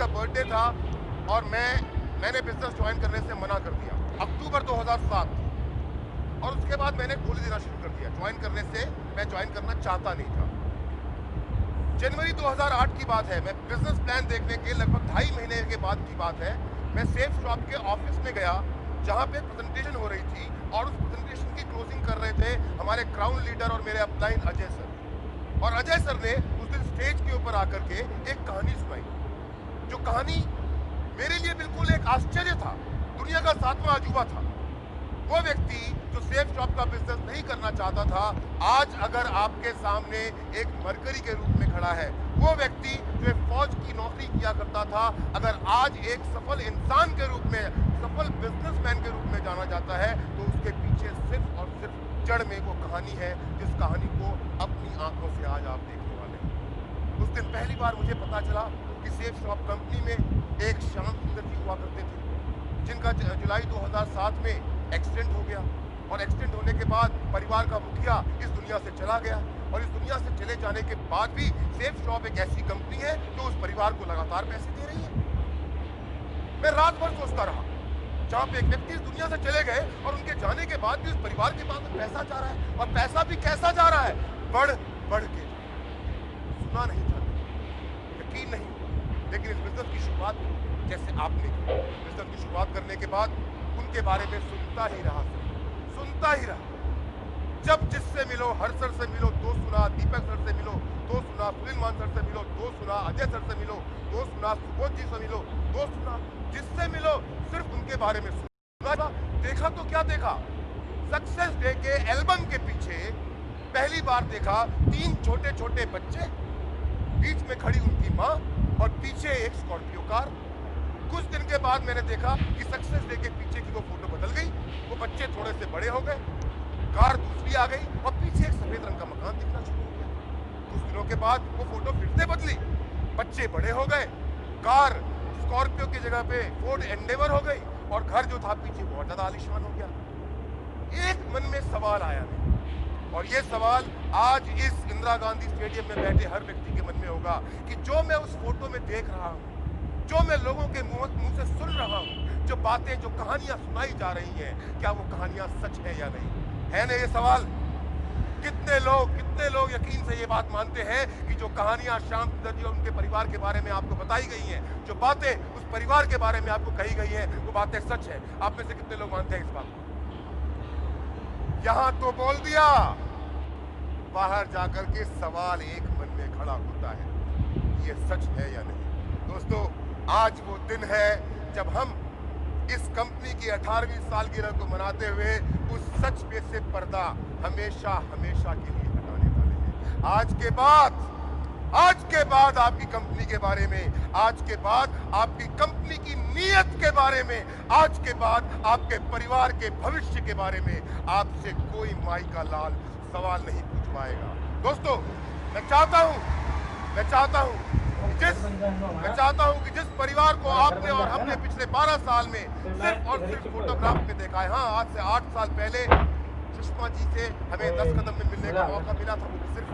का बर्थडे था और मैंने बिजनेस ज्वाइन करने से मना कर दिया अक्टूबर 2007। और उसके बाद मैंने गोली देना शुरू कर दिया। ज्वाइन करने से मैं ज्वाइन करना चाहता नहीं था। जनवरी 2008 की बात है। मैं बिजनेस प्लान देखने के लगभग 2.5 महीने के बाद की बात है। मैं सेफ शॉप के ऑफिस में गया जहां पे प्रेजेंटेशन हो रही थी और उस प्रेजेंटेशन की क्लोजिंग कर रहे थे हमारे क्राउन लीडर और मेरे अपलाइन अजय सर। और अजय सर ने उस दिन स्टेज के ऊपर आकर के एक कहानी सुनाई, जो कहानी मेरे लिए बिल्कुल एक आश्चर्य था, दुनिया का 7वां अजूबा था। वो व्यक्ति जो सेफ शॉप का बिजनेस नहीं करना चाहता था, आज अगर आपके सामने एक मरकरी के रूप में खड़ा है। वो व्यक्ति जो एक फौज की नौकरी किया करता था, अगर आज एक सफल इंसान के रूप में, सफल बिजनेसमैन के रूप में जाना जाता है, तो उसके पीछे सिर्फ और सिर्फ जड़ में वो कहानी है, जिस कहानी को अपनी आंखों से आज आप देखने वाले हैं। उस दिन पहली बार मुझे पता चला कि सेफ शॉप कंपनी में एक श्याम सुंदर जी हुआ करते थे, जिनका जुलाई 2007 में एक्सीडेंट हो गया। और एक्सीडेंट होने के बाद परिवार का मुखिया इस दुनिया से चला गया। और इस दुनिया से चले जाने के बाद भी सेफ शॉप एक ऐसी कंपनी है जो उस परिवार को लगातार पैसे दे रही है। मैं रात भर सोचता रहा, जहां पे एक व्यक्ति इस दुनिया से चले गए और उनके जाने के बाद भी उस परिवार के पास पैसा जा रहा है, और पैसा भी कैसा जा रहा है, बढ़ बढ़ के। सुना नहीं था, यकीन नहीं हुआ। लेकिन इस बिजनेस की शुरुआत जैसे आपने की, बिजनेस की शुरुआत करने के बाद उनके बारे में सुनता ही रहा। जब जिससे मिलो, हर सर से मिलो तो सुना, दीपक सर से मिलो तो सुना, सुनील मान सर से मिलो तो सुना, अजय सर से मिलो तो सुना, सुबोध जी से मिलो तो सुना, जिससे मिलो सिर्फ उनके बारे में सुना। देखा तो क्या देखा, सक्सेस डे के एल्बम के पीछे पहली बार देखा 3 छोटे छोटे बच्चे, बीच में खड़ी उनकी माँ और पीछे एक स्कॉर्पियो कार। कुछ दिन के बाद मैंने देखा कि सक्सेस डे के पीछे की वो फोटो बदल गई, वो बच्चे थोड़े से बड़े हो गए, कार दूसरी आ गई और पीछे एक सफेद रंग का मकान दिखना शुरू हो गया। कुछ दिनों के बाद वो फोटो फिर से बदली, बच्चे बड़े हो गए, कार स्कॉर्पियो की जगह पे फोर्ड एंडेवर हो गई और घर जो था पीछे बहुत ज्यादा आलीशान हो गया। एक मन में सवाल आया नहीं, और ये सवाल आज इस इंदिरा गांधी स्टेडियम में बैठे हर व्यक्ति के मन में होगा कि जो मैं उस फोटो में देख रहा हूँ, जो मैं लोगों के मुंह से सुन रहा हूँ, जो बातें, जो कहानियां सुनाई जा रही हैं, क्या वो कहानियां सच है या नहीं है? ना ये सवाल। कितने लोग यकीन से ये बात मानते हैं कि जो कहानियां श्याम सुंदर जी और उनके परिवार के बारे में आपको बताई गई हैं, जो बातें उस परिवार के बारे में आपको कही गई हैं, वो बातें सच है? आप में से कितने लोग मानते हैं इस बात को? यहां तो बोल दिया, बाहर जाकर के सवाल एक मन में खड़ा होता है, ये सच है या नहीं? दोस्तों, आज वो दिन है जब हम इस कंपनी की 18वीं सालगिरह को मनाते हुए उस सच पे से पर्दा हमेशा हमेशा के लिए हटाने वाले हैं। आज के बाद आपकी कंपनी के बारे में, आज के बाद आपकी कंपनी की नीयत के बारे में, आज के बाद आपके परिवार के भविष्य के बारे में आपसे कोई माई का लाल सवाल नहीं पूछ पाएगा। दोस्तों, मैं चाहता हूं कि जिस परिवार को आपने और हमने पिछले 12 साल में सिर्फ और सिर्फ फोटोग्राफ में देखा है, हाँ, आज से 8 साल पहले सुषमा जी से हमें 10 कदम में मिलने का मौका मिला था, वो सिर्फ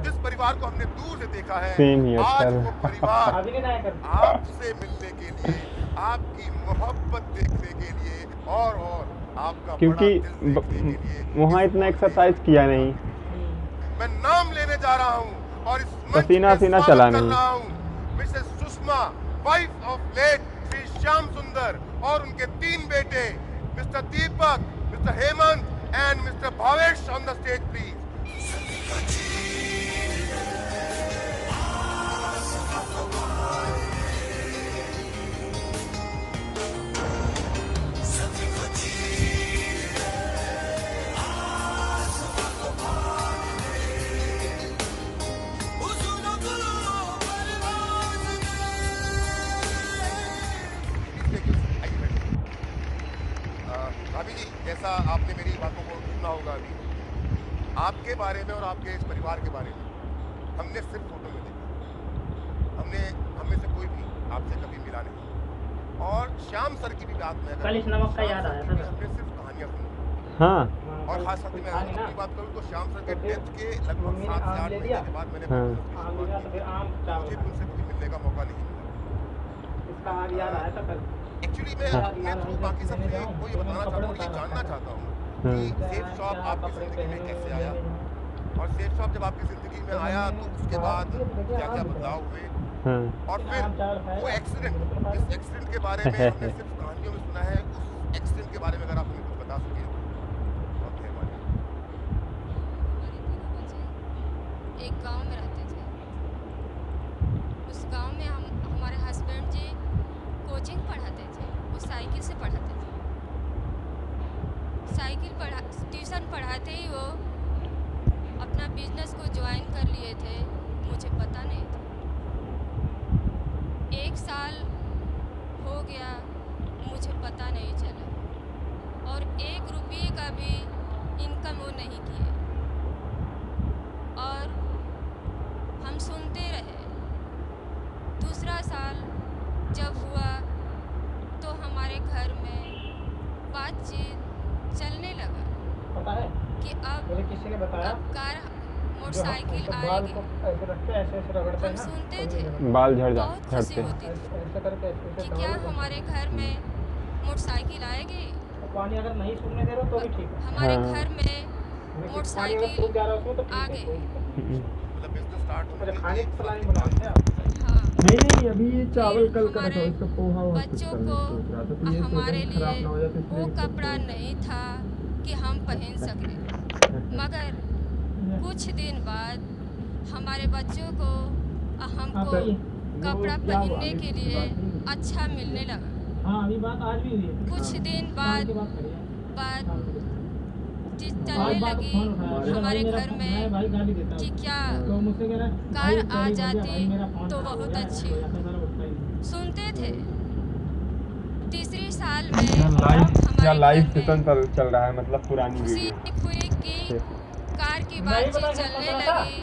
जिस परिवार को हमने दूर से देखा है, आज वो परिवार आपसे मिलने के लिए, आपकी मोहब्बत देखने के लिए और आपका क्योंकि वहाँ इतना एक्सरसाइज किया नहीं, मैं नाम लेने जा रहा हूं और इस पसीना चला नहीं। Mrs Sushma, wife of late Shri Shyam Sundar, और उनके 3 बेटे Mr Deepak, Mr Hemant and Mr Bhavesh on the stage please. भाभी जी, जैसा आपने मेरी बातों को सुना होगा अभी, आपके बारे में और आपके इस परिवार के बारे में हमने सिर्फ फोटो में देखा, हमें से कोई भी आपसे कभी मिला नहीं। और श्याम सर की भी बात में कल इस नमक का याद आया था, हमने सिर्फ कहानियां सुनी। हाँ, और खास करके मैं अपनी बात करूँ तो श्याम सर के डेथ के लगभग 7 से 8 महीने के बाद मैंने तो फिर आम चावल मुझे भी उनसे कभी मिलने का मौका नहीं मिला। इसका हाल याद आया था कल। एक्चुअली मैं थ्रू बाकी सबसे को ये बताना चाहता हूँ, ये जानना चाहता हूँ कि सेफ शॉप आपकी ज़िंदगी में कैसे आया, और सेफ शॉप जब आपकी ज़िंदगी में आया तो उसके बाद क्या क्या बदलाव हुए, हाँ और फिर वो एक्सीडेंट, जिस एक्सीडेंट के बारे में हमने सिर्फ कहानियों में सुना है, उस एक्सीडेंट के बारे में अगर आप हमें कुछ बता सकें तो बहुत मेहरबानी। एक गांव में रहते थे। उस गांव में हमारे हस्बैंड जी कोचिंग पढ़ाते थे। वो साइकिल से पढ़ाते थे। ट्यूशन पढ़ाते ही वो अपना बिजनेस को ज्वाइन कर लिए थे। मुझे पता नहीं था। 1 साल हो गया, मुझे पता नहीं चला, और 1 रुपये का भी इनकम वो नहीं किए, और हम सुनते रहे। दूसरा साल जब हुआ तो हमारे घर में बातचीत चलने लगा पता है कि मुझे किसी ने बताया, अब कार जो मोटरसाइकिल बाल आएगी। को ऐसे रखते हैं, ऐसे ऐसे रगड़ते हैं हम ना, सुनते तो थे। ये बाल बहुत झड़ते खुशी होती थी ऐसे करके ऐसे कि ऐसे क्या दबाओ। हमारे घर में मोटरसाइकिल आएगी। तो पानी अगर नहीं सूखने दे रहे हो तो भी ठीक है, हमारे हाँ। घर में लेकिन पानी अगर मोटरसाइकिल सूख जा रहा है उसमें तो आ ठीक है। गई। मतलब बिजनेस स्टार्ट होने अच्छा, के खाने 1 की साल प्लानिंग के बना बाद रहे हैं आप? हाँ, नहीं अभी ये चावल फिर कल का हमारे रखा इसका पोहा हुआ कुछ बच्चों करने को की सोच रहा था, तो ये हमारे सोचा खराब लिए ना हो जाए तो वो इसलिए कपड़ा नहीं था कि हम पहन सकें। मगर कुछ दिन बाद हमारे बच्चों को हमको कपड़ा पहनने के लिए अच्छा मिलने लगा। हाँ अभी बात आज भी हुई है, कुछ दिन शाम बाद की बात करिए। बात चलने आज बात लगी फोन उठाया, मेरा हमारे भाई घर मैं में भाई गाली देता कि है, क्या तो मुझसे कह रहा है, कार भाई आ तेरी वजह जाती भाई मेरा फोन तो खराब हो बहुत गया है, अच्छी तो ऐसा सारा उठता ही नहीं। सुनते थे। तीसरी साल में क्या हमारे लाइव घर सेशन में चल रहा है, मतलब पुरानी खुशी वीडियो। हुई कि कार की नहीं पता बातचीत क्या चलने पता था? लगी।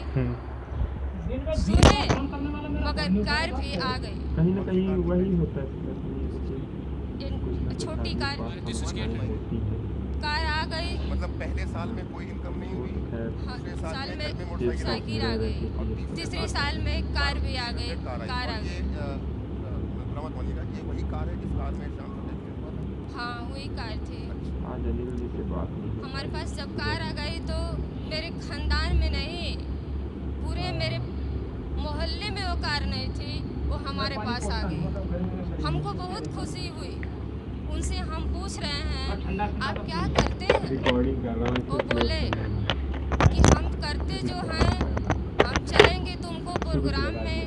दिन में सुने, काम करने वाला मेरा मगर भाई कार होता है, भी आ गई। कहीं ना कहीं वही होता है छोटी कार कार आ गई। मतलब पहले साल में कोई इनकम नहीं हुई, हाँ, दूसरे साल साल में में घर में मोटरसाइकिल साइकिल आ गई। और तीसरे तीसरे साल में कार भी आ गई। कार आ और गई। ये बुरा मत मानिएगा, ये वही कार है जिस कार में शाम को एक्सीडेंट हुआ था। हाँ, वही कार थी। आज अनिल जी से बात नहीं हमारे पास जब कार आ गई तो मेरे खानदान में नहीं, पूरे मेरे मोहल्ले में वो कार नहीं थी, वो हमारे पास आ गई। हमको बहुत खुशी हुई। उनसे हम पूछ रहे हैं आप क्या करते हैं? रिकॉर्डिंग कर रहा हूँ। वो बोले कि हम करते जो हैं, हम चलेंगे तुमको प्रोग्राम में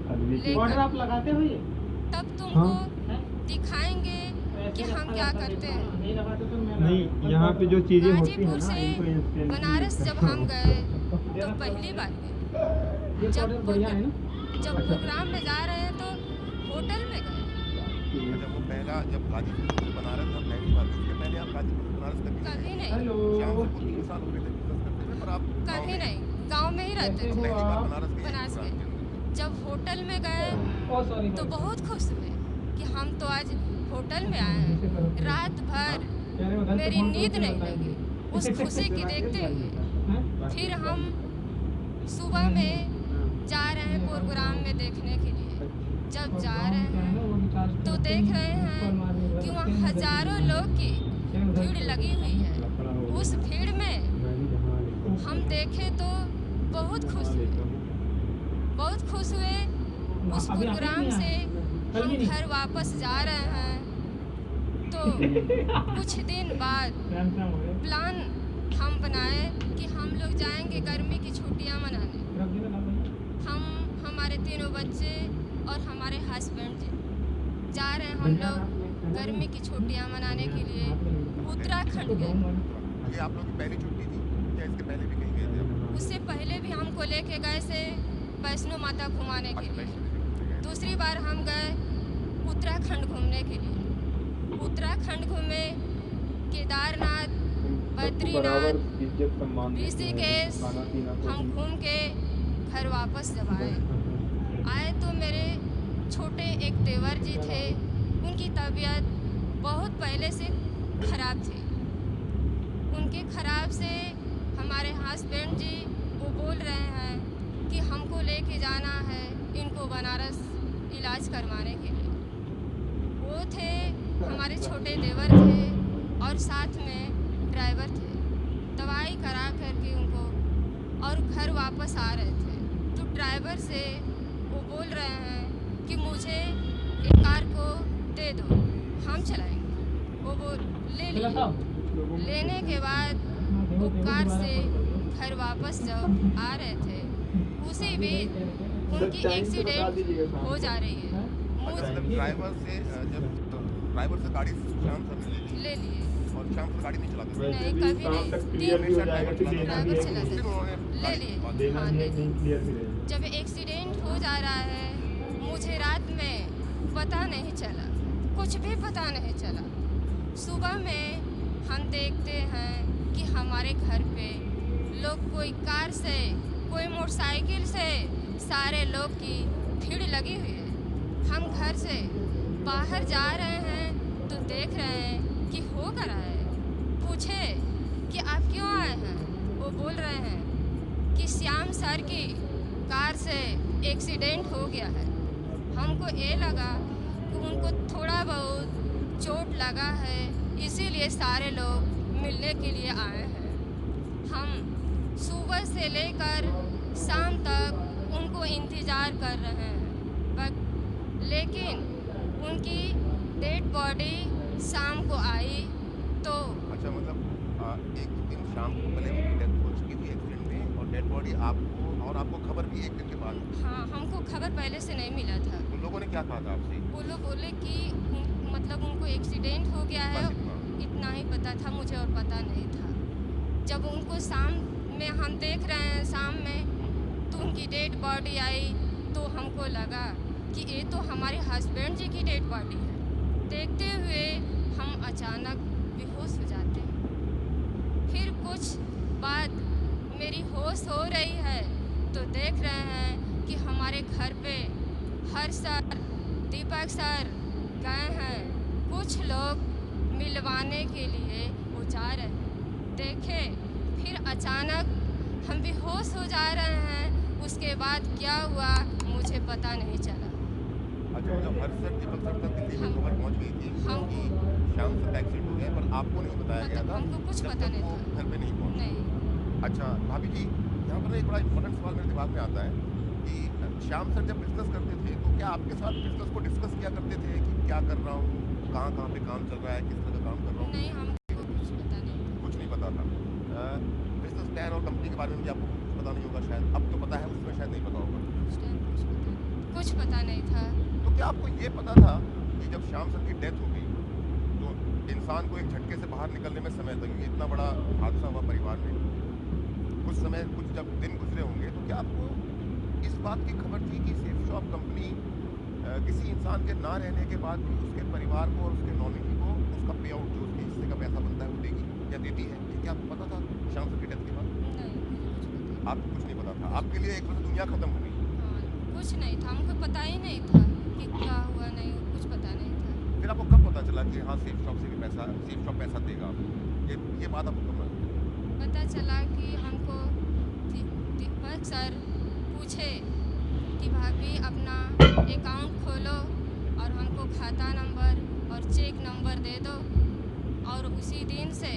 ऑर्डर लेकर, आप लगाते हो ये? तब तुमको दिखाएंगे कि हम क्या करते हैं। नहीं लगाते तो मैं नहीं, यहाँ पे जो चीजें होती है गाजीपुर ना से इनको इंस्टेंट बनारस जब हम गए तो पहली बार गए। ये जब ऑर्डर बढ़िया है ना? जब प्रोग्राम में जा रहे हैं तो होटल में गए। जब वो पहला जब गाजीपुर से बनारस था पहली बार, उसके पहले आप गाजीपुर से बनारस कभी कभी नहीं, हेलो, शाम से 3 साल हो गए थे बिजनेस करते हुए, पर आप कभी नहीं, गांव में ही रहते थे। पहली बार बनारस गए बनारस गए। जब होटल में गए ओ सॉरी तो बहुत खुश हुए कि हम तो आज होटल में आए हैं। रात भर मेरी नींद नहीं लगी उस खुशी की देखते हुए। फिर हम सुबह में जा रहे हैं प्रोग्राम में देखने के लिए। जब जा रहे हैं तो देख रहे हैं कि वहाँ हजारों लोग की भीड़ लगी हुई है। उस भीड़ में हम देखे तो बहुत खुश हुए। उस प्रोग्राम से हम घर वापस जा रहे हैं तो कुछ दिन बाद प्लान हम बनाए कि हम लोग जाएंगे गर्मी की छुट्टियां मनाने। हम हमारे तीनों बच्चे और हमारे हस्बैंड जी जा रहे हैं हम लोग गर्मी की छुट्टियां मनाने के लिए उत्तराखंड गए। ये आप लोग की पहली छुट्टी थी या इसके पहले भी कहीं गए थे? उससे पहले भी हमको लेके गए से वैष्णो माता घुमाने के लिए। दूसरी बार हम गए उत्तराखंड घूमने के लिए। उत्तराखंड घूमे, केदारनाथ, बद्रीनाथ, ऋषिकेश हम घूम के घर वापस जब आए तो मेरे छोटे एक देवर जी थे, उनकी तबीयत बहुत पहले से खराब थी। उनके खराब से हमारे हस्बैंड जी वो बोल रहे हैं कि कि हमको लेके जाना है इनको बनारस इलाज करवाने के लिए। वो थे हमारे छोटे देवर थे और साथ में ड्राइवर थे। दवाई करा करके उनको और घर वापस आ रहे थे तो ड्राइवर से वो बोल रहे हैं कि मुझे एक कार को दे दो, हम चलाएंगे। वो ले लिए। लेने के बाद वो कार से घर वापस जब आ रहे थे उसी बीच उनकी एक्सीडेंट हो जा रही है। मतलब ड्राइवर से गाड़ी शाम से ले लिए और शाम से गाड़ी नहीं चलाते नहीं, कभी नहीं। ड्राइवर चलाते ले लिए। हाँ, ले लिए। जब एक्सीडेंट हो जा रहा है मुझे रात में पता नहीं चला, कुछ भी पता नहीं चला। सुबह में हम देखते हैं कि हमारे घर पे लोग कोई कार से कोई मोटरसाइकिल से सारे लोग की भीड़ लगी हुई है। हम घर से बाहर जा रहे हैं तो देख रहे हैं कि हो कर रहा है। पूछे कि आप क्यों आए हैं? वो बोल रहे हैं कि श्याम सर की कार से एक्सीडेंट हो गया है। हमको ये लगा कि उनको थोड़ा बहुत चोट लगा है इसीलिए सारे लोग मिलने के लिए आए हैं। हम सुबह से लेकर शाम तक उनको इंतज़ार कर रहे हैं लेकिन उनकी डेड बॉडी शाम को आई तो अच्छा मतलब एक दिन शाम को पहले उनकी डेथ हो चुकी थी एक्सीडेंट में और डेड बॉडी आपको खबर भी एक दिन के बाद? हाँ, हमको खबर पहले से नहीं मिला था। उन लोगों ने क्या कहा था आपसे? वो लोग बोले कि मतलब उनको एक्सीडेंट हो गया है, इतना ही पता था मुझे और पता नहीं था। जब उनको शाम में हम देख रहे हैं शाम में तो उनकी डेड बॉडी आई तो हमको लगा कि ये तो हमारे हस्बैंड जी की डेड बॉडी है। देखते हुए हम अचानक बेहोश हो जाते हैं। फिर कुछ बाद मेरी होश हो रही है तो देख रहे हैं कि हमारे घर पे हर्ष सर, दीपक सर गए हैं। कुछ लोग मिलवाने के लिए वो जा रहे हैं। देखे फिर अचानक हम बेहोश हो जा रहे हैं। उसके बाद क्या हुआ मुझे पता नहीं चला। अच्छा मतलब हर्ष सर, दीपक सर तक दिल्ली में खबर पहुंच गई थी कि शाम से एक्सीडेंट हो गया पर आपको नहीं बताया गया था? हमको कुछ पता नहीं था। घर पे नहीं पहुंचे? नहीं। अच्छा भाभी जी, यहाँ पर एक बड़ा इंपॉर्टेंट सवाल मेरे दिमाग में आता है कि श्याम सर जब बिजनेस करते थे तो क्या आपके साथ बिजनेस को डिस्कस किया करते थे कि क्या कर रहा हूँ, कहाँ पे काम चल रहा है, किस तरह का काम कर रहा हूँ? नहीं, हमको कुछ पता नहीं। कुछ नहीं पता था। बिजनेस प्लान और कंपनी के बारे में भी आपको कुछ पता नहीं होगा शायद? अब तो पता है, उसमें शायद नहीं पता होगा। कुछ पता नहीं था। तो क्या आपको ये पता था कि जब श्याम सर की डेथ हो गई तो इंसान को एक झटके से बाहर निकलने में समय लगेगा? इतना बड़ा हादसा हुआ परिवार में, कुछ समय कुछ जब दिन गुजरे होंगे तो क्या आपको इस बात की खबर थी कि सेफ शॉप कंपनी किसी इंसान के ना रहने के बाद भी उसके परिवार को और उसके नॉमिनी को उसका पे आउट जो उसके हिस्से का पैसा बनता है वो देगी या देती है? ये क्या आपको पता था श्याम सर की डेथ के बाद? नहीं, आपको कुछ नहीं पता था? आपके लिए एक तरह से दुनिया खत्म हो गई? हाँ, कुछ नहीं था। हमको पता ही नहीं था कि क्या हुआ, नहीं कुछ पता नहीं था। फिर आपको कब पता चला कि हाँ सेफ शॉप से भी पैसा, सेफ शॉप पैसा देगा आपको? ये बात आपको कब पता चला कि हमको दीपक सर पूछे कि भाभी अपना अकाउंट खोलो और हमको खाता नंबर और चेक नंबर दे दो और उसी दिन से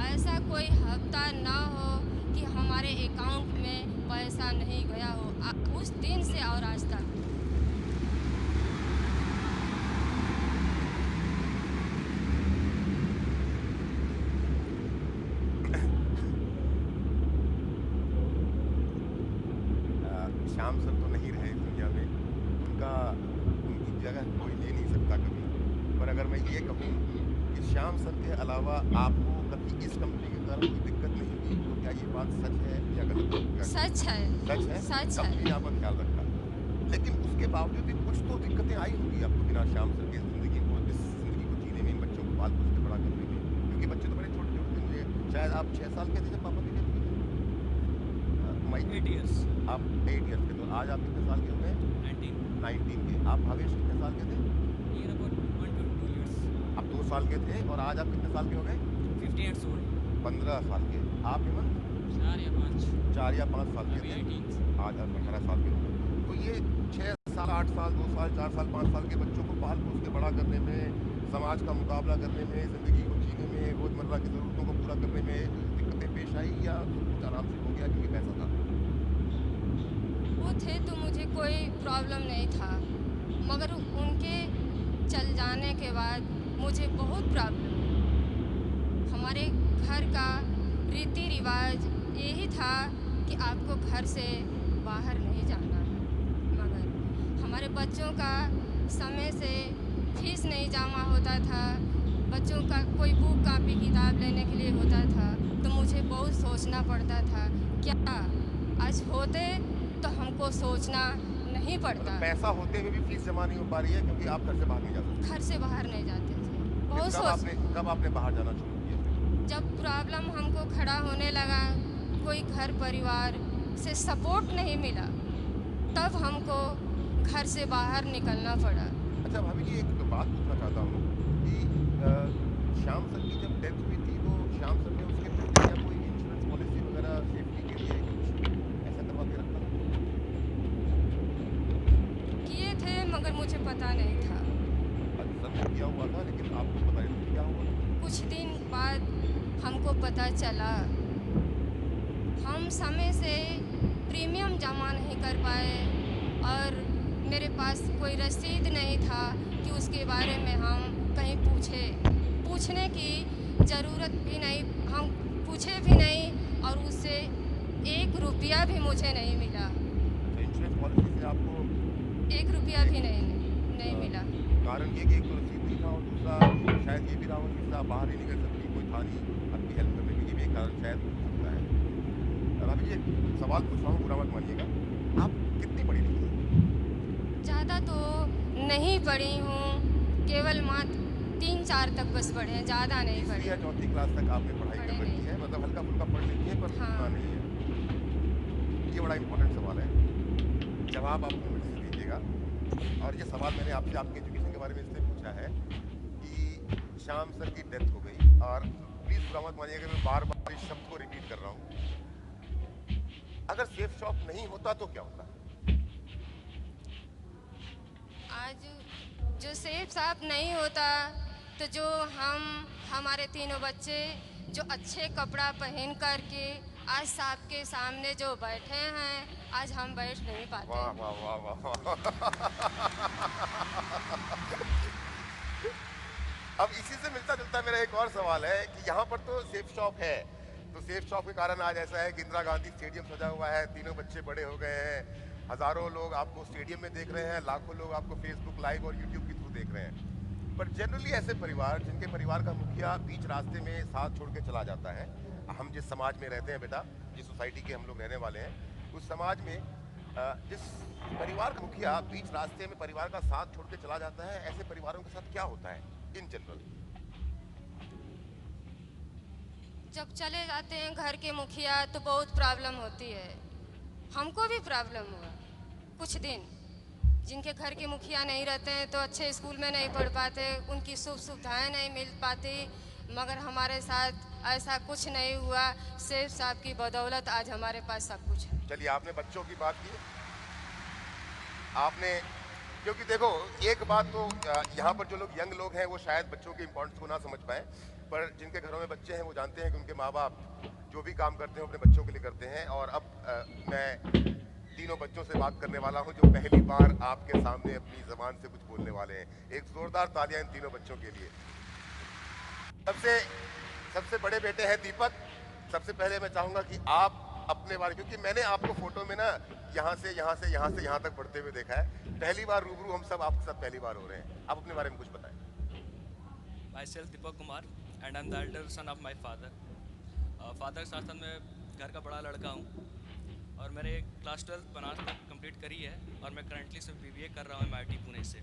ऐसा कोई हफ्ता ना हो कि हमारे अकाउंट में पैसा नहीं गया हो। उस दिन से और आज तक श्याम सर तो नहीं रहे इस दुनिया में, उनकी जगह कोई ले नहीं सकता कभी। पर अगर मैं ये कहूँ कि श्याम सर के अलावा आपको कभी इस कंपनी के कारण कोई दिक्कत नहीं हुई तो क्या ये बात सच है या गलत है? सच है। सच है? सच है। कंपनी आपका ख्याल रखा, लेकिन उसके बावजूद भी कुछ तो दिक्कतें आई होंगी आपको बिना श्याम सर की ज़िंदगी को, इस ज़िंदगी को जीने में, इन बच्चों को पाल पोस के बड़ा करने में? क्योंकि बच्चे तो बड़े छोटे छोटे थे। शायद आप 6 साल के थे जब पापा की डेथ हुई? 8 years। आप 8 years के, तो आज आप कितने साल के हो गए? 19 के। आप भावेश कितने साल के थे? 1 2 साल के थे। और आज आप कितने साल के हो गए? 15 years old। 15 साल के। आप हेमंत? 4 या 5 साल के थे, आज 18 साल के हो। तो ये 6 साल 8 साल 2 साल 4 साल 5 साल के बच्चों को पाल पोस के बड़ा करने में, समाज का मुकाबला करने में, ज़िंदगी को जीने में, रोज़मर्रा की ज़रूरतों को पूरा करने में दिक्कतें पेश आई, या कुछ आराम से हो गया क्योंकि पैसा था? वो थे तो मुझे कोई प्रॉब्लम नहीं था, मगर उनके चल जाने के बाद मुझे बहुत प्रॉब्लम। हमारे घर का रीति रिवाज यही था कि आपको घर से बाहर नहीं जाना है, मगर हमारे बच्चों का समय से फीस नहीं जमा होता था, बच्चों का कोई बुक कापी किताब लेने के लिए होता था, तो मुझे बहुत सोचना पड़ता था। क्या आज होते तो हमको सोचना नहीं पड़ता। पैसा होते हुए भी फीस जमा नहीं हो पा रही है क्योंकि आप घर से बाहर नहीं जा सकते। घर से बाहर नहीं जाते थे, बहुत कब आपने बाहर जाना शुरू किया? जब प्रॉब्लम हमको खड़ा होने लगा, कोई घर परिवार से सपोर्ट नहीं मिला, तब हमको घर से बाहर निकलना पड़ा। अच्छा भाभी जी, एक बात पूछना चाहता हूँ कि श्याम सर की जब डेथ हुई थी तो श्याम सर ने उसके पहले क्या कोई इंश्योरेंस पॉलिसी वगैरह सेफ्टी के लिए कुछ ऐसा करवा के रखा? किए थे मगर मुझे पता नहीं था। अच्छा, सब किया हुआ था लेकिन आपको पता नहीं था क्या हुआ? कुछ दिन बाद हमको पता चला, हम समय से प्रीमियम जमा नहीं कर पाए और मेरे पास कोई रसीद नहीं था कि उसके बारे में हम कहीं पूछने की ज़रूरत भी नहीं, हम पूछे भी नहीं और उससे 1 रुपया भी मुझे नहीं मिला। अच्छा, इंश्योरेंस पॉलिसी से आपको 1 रुपया भी नहीं मिला। कारण ये कि एक तो रसीद नहीं था और दूसरा शायद ये भी रहा हो कि आप बाहर ही नहीं कर सकती, कोई था नहीं आपकी हेल्प करने के लिए, भी एक कारण शायद हो सकता है। और अभी ये सवाल पूछ रहा हूँ, बुरा मत मानिएगा, आप कितनी पढ़ी लिखी हैं? ज़्यादा तो नहीं पढ़ी हूँ, केवल मात्र 3-4 तक बस पढ़े हैं, ज़्यादा नहीं पढ़ी। या 4th क्लास तक आपने पढ़ाई कर रखी है, मतलब हल्का फुल्का पढ़ लेती है पर उतना नहीं है। ये बड़ा इंपॉर्टेंट सवाल है, जवाब आप अपने मर्जी से दीजिएगा। और ये सवाल मैंने आपसे आपके एजुकेशन के बारे में इसलिए पूछा है कि श्याम सर की डेथ हो गई, और प्लीज़ बुरा मत मानिएगा मैं बार बार इस शब्द को रिपीट कर रहा हूँ, अगर सेफ शॉप नहीं होता तो क्या होता? आज जो सेफ साफ नहीं होता तो जो हमारे तीनों बच्चे जो अच्छे कपड़ा पहन कर के आज साहब के सामने जो बैठे हैं, आज हम बैठ नहीं पाते। वाह वाह वाह वाह वाह। अब इसी से मिलता जुलता मेरा एक और सवाल है कि यहाँ पर तो सेफ शॉप है, तो सेफ शॉप के कारण आज ऐसा है कि इंदिरा गांधी स्टेडियम सजा हुआ है, तीनों बच्चे बड़े हो गए हैं, हजारों लोग आपको स्टेडियम में देख रहे हैं, लाखों लोग आपको फेसबुक लाइव और यूट्यूब के थ्रू देख रहे हैं। पर जनरली ऐसे परिवार जिनके परिवार का मुखिया बीच रास्ते में साथ छोड़ के चला जाता है, हम जिस समाज में रहते हैं बेटा, जिस सोसाइटी के हम लोग रहने वाले हैं, उस समाज में जिस परिवार का मुखिया बीच रास्ते में परिवार का साथ छोड़ के चला जाता है, ऐसे परिवारों के साथ क्या होता है इन जनरल? जब चले जाते हैं घर के मुखिया तो बहुत प्रॉब्लम होती है, हमको भी प्रॉब्लम हुआ। कुछ दिन जिनके घर के मुखिया नहीं रहते हैं तो अच्छे स्कूल में नहीं पढ़ पाते, उनकी सुविधाएं नहीं मिल पाती, मगर हमारे साथ ऐसा कुछ नहीं हुआ। सेफ साहब की बदौलत आज हमारे पास सब कुछ है। चलिए, आपने बच्चों की बात की, आपने, क्योंकि देखो एक बात तो यहाँ पर जो लोग यंग लोग हैं वो शायद बच्चों के इम्पोर्टेंस को ना समझ पाए, पर जिनके घरों में बच्चे हैं वो जानते हैं कि उनके माँ बाप जो भी काम करते हैं अपने बच्चों के लिए करते हैं। और अब मैं तीनों बच्चों से बात करने वाला हूं जो पहली बार आपके सामने अपनी ज़बान से कुछ बोलने वाले हैं। एक जोरदार तालियां इन तीनों बच्चों के लिए। सबसे बड़े बेटे हैं दीपक। सबसे पहले मैं चाहूंगा कि आप अपने बारे, क्योंकि मैंने आपको फोटो में ना यहाँ से यहाँ तक बढ़ते हुए देखा है, पहली बार रूबरू हम सब आपके साथ पहली बार हो रहे हैं। आप अपने बारे में कुछ बताएं। Myself Deepak Kumar and I'm the elder son of my father. Father के साथ मैं घर का बड़ा लड़का हूँ और मैंने क्लास 12 बनारस तक कंप्लीट करी है और मैं करंटली सिर्फ BBA कर रहा हूँ MIT पुणे से।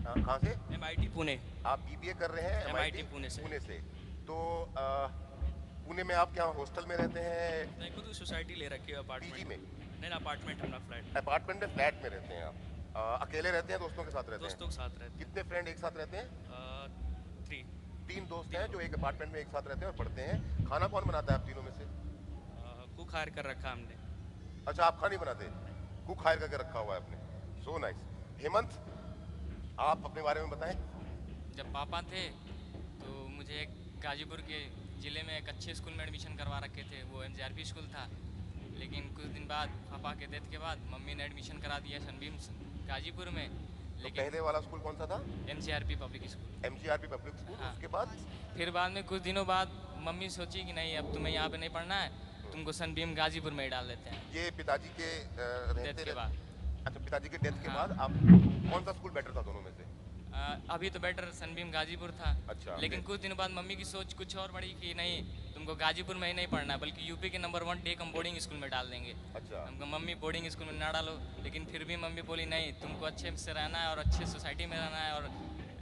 कहाँ से? MIT पुणे। आप BBA कर रहे हैं MIT पुणे से। तो पुणे में आप क्या हॉस्टल में रहते हैं? नहीं, खुद सोसाइटी ले रखी है अपार्टमेंट में। नहीं, अपार्टमेंट अपना फ्लैट। अपार्टमेंट में फ्लैट में रहते हैं आप? अकेले रहते हैं, दोस्तों के साथ रहते हैं? दोस्तों के साथ रहते हैं। कितने फ्रेंड एक साथ रहते हैं? 3 दोस्त हैं जो एक अपार्टमेंट में एक साथ रहते हैं और पढ़ते हैं। खाना कौन बनाता है आप तीनों में से? कुक हायर कर रखा हमने। अच्छा, आप खाना नहीं बनाते, कुक हायर करके रखा हुआ है आपने, सो नाइस। हेमंत, आप अपने बारे में बताएं। जब पापा थे तो मुझे एक गाजीपुर के ज़िले में एक अच्छे स्कूल में एडमिशन करवा रखे थे, वो MGRP स्कूल था। लेकिन कुछ दिन बाद पापा के डेथ के बाद मम्मी ने एडमिशन करा दिया सनबीम गाजीपुर में। तो लेकिन पहले वाला स्कूल कौन सा था? MGRP public school. MGRP public school. हाँ। उसके बाद फिर बाद में कुछ दिनों बाद मम्मी सोची कि नहीं, अब तुम्हें यहाँ पे नहीं पढ़ना है, तुमको सनबीम गाजीपुर में ही डाल देते हैं। ये पिताजी के डेथ के बाद। अच्छा, पिताजी के डेथ के हाँ। बाद आप कौन सा स्कूल बेटर था दोनों में से? अभी तो बेटर सनबीम गाजीपुर था। अच्छा। लेकिन कुछ दिनों बाद मम्मी की सोच कुछ और बढ़ी कि नहीं, तुमको गाजीपुर में ही नहीं पढ़ना बल्कि यूपी के नंबर 1 टेक हम बोर्डिंग स्कूल में डाल देंगे। अच्छा। हमको मम्मी बोर्डिंग स्कूल में ना डालो, लेकिन फिर भी मम्मी बोली नहीं, तुमको अच्छे से रहना है और अच्छे सोसाइटी में रहना है और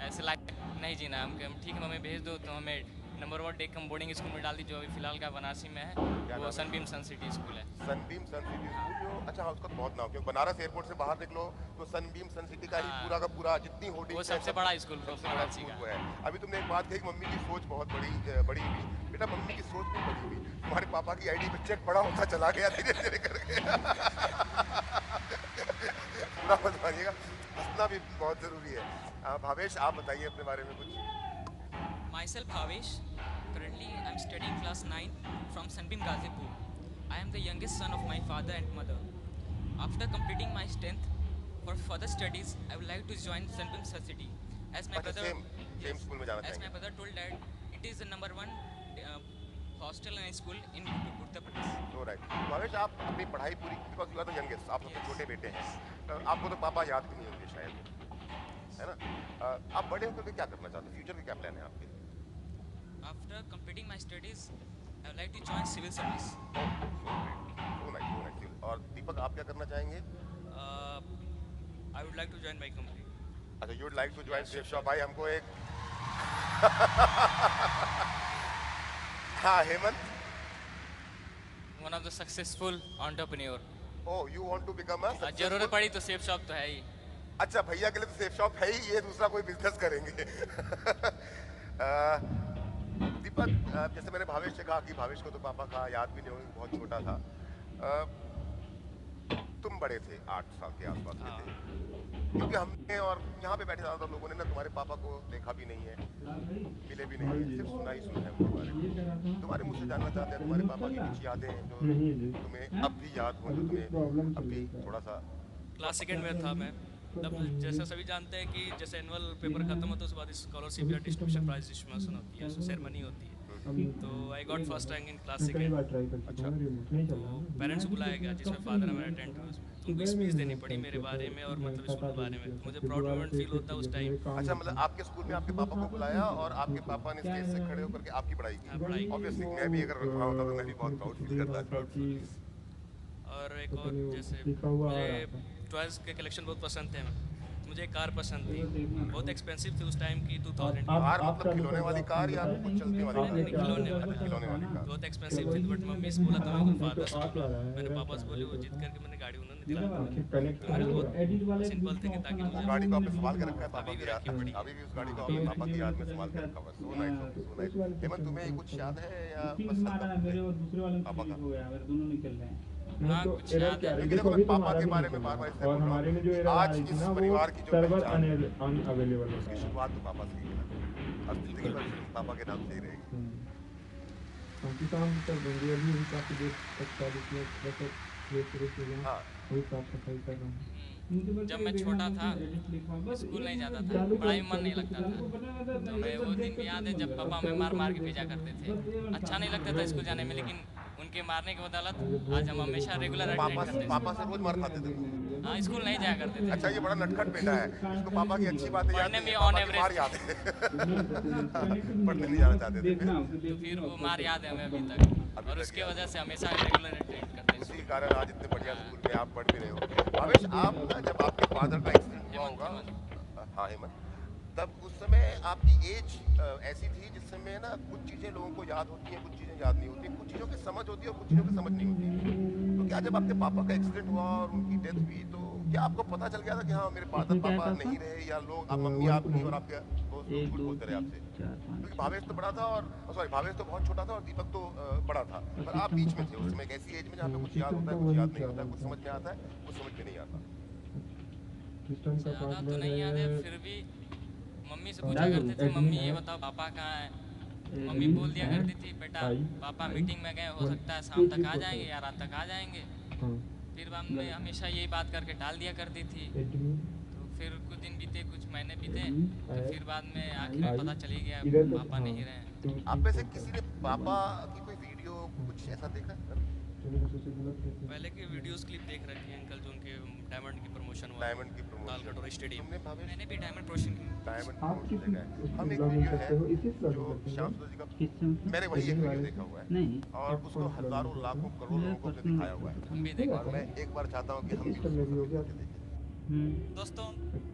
ऐसे लाइफ नहीं जीना है। हम ठीक है मम्मी भेज दो, तो हमें नंबर 1 टेक हम बोर्डिंग स्कूल में डाल दी, जो अभी फिलहाल का बनारसी में है, वो सनबीम सन सिटी स्कूल है। सनबीम सन सिटी स्कूल जो, अच्छा हाँ, उसका तो बहुत नाम, क्योंकि बनारस एयरपोर्ट से बाहर निकलो तो सनबीम सन सिटी का ही पूरा का पूरा जितनी होर्डिंग वो सबसे बड़ा स्कूल बनारसी स्कूल का। वो है। अभी तुमने एक बात कही, मम्मी की सोच बहुत बड़ी हुई। बेटा, मम्मी की सोच नहीं बड़ी हुई, तुम्हारे पापा की आईडी पे चेक बड़ा होता चला गया धीरे धीरे करके। पूरा मत मानिएगा, हंसना भी बहुत जरूरी है। भावेश, आप बताइए अपने बारे में कुछ। Myself Bhavesh. Currently, I'm studying class 9 from Sunbeam Gazipur. I am the youngest son of my father and mother. After completing my 10th, for further studies, I would like to join Sunbeam City. As my अच्छा, brother, same school में जाना as my चाहेंगे। brother told that it is the number 1 hostel and school in Uttar Pradesh. So right. Bhavesh, आप अपनी पढ़ाई पूरी, because you are the youngest, आप सबसे छोटे बेटे हैं, तो आपको तो पापा याद भी नहीं होंगे शायद, है ना? आप बड़े होकर के क्या करना चाहते हैं? फ्यूचर के क्या प्लान है आपके? After completing my studies, I would like to join civil service. So nice. और दीपक, आप क्या करना चाहेंगे? I would like to join my company. अच्छा, you would like to join Safe Shop. भाई, हमको एक हाँ, Hemant. One of the successful entrepreneur. Oh, you want to become a जरूरत पड़ी तो सेफ शॉप तो है ही। अच्छा, भैया के लिए तो सेफ शॉप है ही, ये दूसरा कोई बिजनेस करेंगे। दीपक, जैसे मैंने भावेश से कहा कि भावेश को तो पापा का याद भी नहीं होगा, बहुत छोटा था। तुम बड़े थे, 8 साल के आसपास के थे, क्योंकि हमने और यहाँ पे बैठे ज़्यादातर लोगों ने ना तुम्हारे पापा को देखा भी नहीं है, मिले भी नहीं है, सिर्फ सुना ही सुना है उनके बारे में। तुम्हारे मुझसे जानना चाहते हैं तुम्हारे पापा की कुछ यादें हैं जो तुम्हें अब भी याद हो, जो तुम्हें अभी थोड़ा सा। क्लास 2 में था मैं तब। जैसे सभी जानते हैं कि जैसे एनुअल पेपर खत्म होता है उसके बाद स्कॉलरशिप या डिस्ट्रीब्यूशन प्राइज डिस्ट्रीब्यूशन होती है, उसमें सेरेमनी होती है। तो I got first rank in class 2। अच्छा। तो पेरेंट्स को बुलाया गया, जिसमें फादर हमारे अटेंड हुए। उसमें उनको स्पीच देनी पड़ी मेरे बारे में और मतलब स्कूल के बारे में। मुझे प्राउड मोमेंट फील होता है उस टाइम। अच्छा, मतलब आपके स्कूल में आपके पापा को बुलाया और आपके पापा ने स्टेज से खड़े होकर के आपकी पढ़ाई की। पढ़ाई की। ऑब्वियसली मैं भी अगर वहाँ होता तो मैं भी बहुत प्राउड फील करता। और एक और जैसे मुझे टॉयज़ के कलेक्शन बहुत पसंद थे। मुझे एक कार पसंद थी, बहुत एक्सपेंसिव थी उस टाइम की, 2000 की। कार मतलब खिलौने वाली कार या कुछ चलने वाली कार? नहीं, खिलौने वाली। अच्छा, खिलौने वाली कार। बहुत एक्सपेंसिव थी, बट मम्मी से बोला था, मेरे फादर से बोला, मेरे पापा से बोले, वो जिद करके मैंने गाड़ी उन्होंने दिला दी। तो मेरे बहुत सिंपल थे कि ताकि मुझे गाड़ी को आपने संभाल के रखा है पापा अभी की भी याद रखी पड़ी। अभी भी उस गाड़ी को आपने पापा की याद में संभाल के रखा हुआ है। So nice, so nice. Hemant, तुम्हें कुछ याद है या बस मेरे और दूसरे वाले पापा का? हो गया, मेरे दोनों निकल रहे हैं। हाँ, तो कुछ एरर याद क्या है। है? लेकिन देखो देखो, अभी तो पापा हमारा के भी बारे नहीं में बार-बार है। इसलिए और बोल रहा हूँ हमारे में जो कि एरर आ आज रही थी इस ना, वो परिवार की जो सर्वर पहचान है, अनअवेलेबल उसकी शुरुआत तो पापा से ही है। और जिंदगी भर पापा के नाम से ही रहेगी। हम किसान कर देंगे, अभी भी काफी देर तक 40 मिनट बस हाँ। वही साफ सफाई कर रहा हूँ। जब मैं छोटा था स्कूल नहीं जाता था, पढ़ाई में मन नहीं लगता था। तो मैं वो दिन भी याद है जब पापा हमें मार मार के भेजा करते थे। अच्छा नहीं लगता था स्कूल जाने में, लेकिन उनके मारने के बदौलत आज हम हमेशा रेगुलर अटेंड करते थे। पापा से रोज मार खाते थे। हाँ, स्कूल नहीं जाया करते थे। अच्छा, ये बड़ा नटखट बेटा है, इसको पापा की अच्छी बातें याद पढ़ने नहीं में है, on पापा की मार average। याद है। पढ़ने नहीं जाना चाहते थे। तो फिर वो मार याद है हमें अभी तक, और उसके वजह से हमेशा रेगुलर अटेंड करते हैं। उसी के कारण आज इतने बढ़िया स्कूल में आप पढ़ भी रहे हो। भावेश, आप ना जब आपके फादर का एक्सीडेंट हुआ होगा, हाँ हेमंत, तब उस समय आपकी एज ऐसी थी जिस समय ना कुछ चीज़ें लोगों को याद होती हैं, कुछ चीज़ें याद नहीं होती, कुछ चीज़ों की समझ होती है और कुछ चीज़ों की समझ नहीं होती। तो क्या जब आपके पापा का एक्सीडेंट हुआ और उनकी डेथ हुई तो क्या आपको पता चल गया था कि हाँ मेरे इसमें फादर क्या पापा था? नहीं रहे, या लोग आप तो मम्मी वन आप नहीं और टू आपके दोस्त लोग 1 झूठ 2 बोलते रहे 3 आपसे? 4 5 क्योंकि भावेश तो बड़ा था और सॉरी भावेश तो बहुत छोटा था और दीपक तो बड़ा था, पर आप बीच में थे उस समय एक ऐसी एज में जहाँ पे कुछ याद होता है, कुछ याद नहीं होता, कुछ समझ में आता है, कुछ समझ में नहीं आता। सिस्टम का ज़्यादा तो पार्टनर नहीं याद है, है फिर भी मम्मी से डाल पूछा दो, करते थे, एडमिन मम्मी है। ये बताओ पापा कहाँ है। मम्मी एडमिन बोल दिया है। करती थी, बेटा आई, पापा आई, मीटिंग में गए, हो वन, सकता है टू, शाम तक थ्री, आ फोर, जाएंगे फाइव। या रात तक आ जाएंगे। हाँ फिर बाद में हमेशा यही बात करके टाल दिया करती थी। एडमिन तो फिर कुछ दिन बीते, कुछ महीने बीते, एडमिन तो है। फिर बाद में आखिर में आई, पता चली गया इधर तो पापा हाँ नहीं रहे। 2 आप 3 में से 4 किसी ने पापा की कोई वीडियो कुछ ऐसा देखा है? पहले के वीडियोस क्लिप देख रखी है अंकल, जो उनके डायमंड की प्रमोशन हुआ डायमंड की प्रमोशन तालकटोरा स्टेडियम। तुमने भावेश मैंने भी डायमंड प्रोशन डायमंड आप किस प्रमोशन देखा है? उसमें हम एक लॉगिन वीडियो करते हो, है इसी से लॉगिन जो करते श्याम हैं? सुंदर जी का, किससे मतलब? मैंने वही एक एडमिन वीडियो वाले देखा हुआ है नहीं और आप उसको कौन सा हजारों लॉगिन लाखों करते करोड़ों मेरा लोगों ने पर्सनल दिखाया हुआ है, हम भी हो देख और मैं एक बार चाहता हूँ कि हम भी सिस्टम में भी हो गया उसको देखें। हम्म, दोस्तों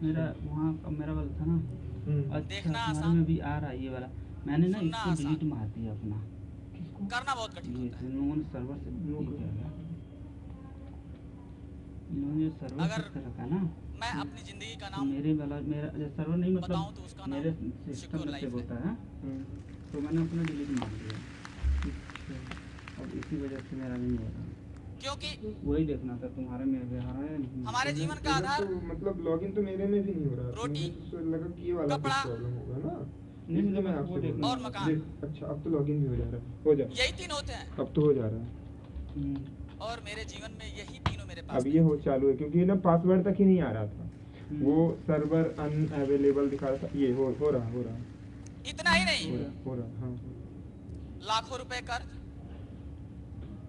मेरा वहाँ का मेरा वाला था ना। अच्छा देखना हमारे आसान, में भी आ रहा है ये वाला। मैंने ना सुनना इसको आसान। डिलीट मार दिया अपना। करना बहुत कठिन ये होता है। इन लोगों ने सर्वर से डिलीट किया था। इन लोगों ने जो सर्वर अगर सेट कर रखा है ना, मैं अपनी ज़िंदगी का तो नाम मेरे वाला मेरा जो सर्वर नहीं बताऊं तो मतलब उसका मेरे नाम सिस्टम सिक्योर में लाइफ सेव है। होता है, तो मैंने अपना डिलीट मार दिया। अब इसी वजह से मेरा नहीं हो रहा। क्योंकि वही देखना था तुम्हारे में भी आ रहा है नहीं। हमारे जीवन का आधार तो मतलब लॉगिन तो मेरे में भी नहीं हो रहा, रोटी, मुझे तो लगा कि ये वाला कुछ कपड़ा, प्रॉब्लम होगा ना, नहीं, इसलिए मुझे मैं वो आपसे देखना बोल और रहा हूँ। मकान। देख, अच्छा अब तो लॉगिन भी हो जा रहा है, हो जा, यही तीन होते हैं, अब तो हो जा रहा है। हम्म, और मेरे जीवन में यही तीनों मेरे पास अब ये हो चालू है, क्योंकि ना पासवर्ड तक ही नहीं आ रहा था, वो सर्वर अनअवेलेबल दिखा रहा था। ये हो रहा नहीं। इतना ही नहीं, हो रहा हाँ। लाखों रुपए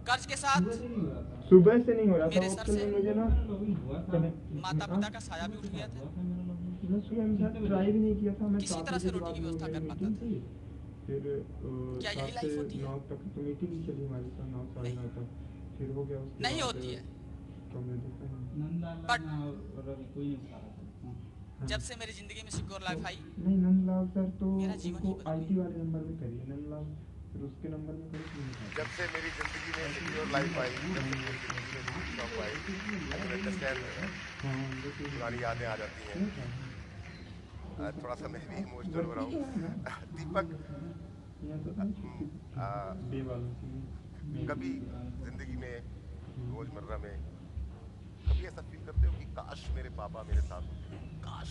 कर्ज के साथ सुबह से नहीं हो रहा था मेरे सर ऑप्शन से में, मुझे ना माता पिता का साया भी उठ गया था। मैं सुबह में शायद ट्राई भी नहीं किया था, मैं किसी 7 तरह से बजे के रोटी की बाद व्यवस्था मेरी कर पाता मीटिंग थी, फिर क्या यही 7 लाइफ से होती है? 9 तक तो मीटिंग ही चली हमारी, 9 साढ़े 9 तक, फिर हो गया उसके नहीं बाद होती है। तो मैं देखा नहीं। नंदलाल But- और रवि कोई नहीं उठा रहा था। हाँ। जब से मेरी जिंदगी में सिक्योर लाइफ आई, नहीं नंदलाल सर तो मेरा जीवन ही उनको बदल आईटी वाले नंबर में करिए, नंदलाल फिर उसके नंबर में करिए नहीं था। जब से मेरी जिंदगी में सिक्योर लाइफ आई, जब से मेरी जिंदगी में secure shop I, I can understand, हाँ देखिए पुरानी यादें आ जाती हैं। थोड़ा सा मैं भी इमोशनल हो रहा हूँ। दीपक, यहाँ तो डे वालों की कभी जिंदगी में रोजमर्रा में कभी ऐसा फील करते हो कि काश मेरे पापा मेरे साथ होते, काश?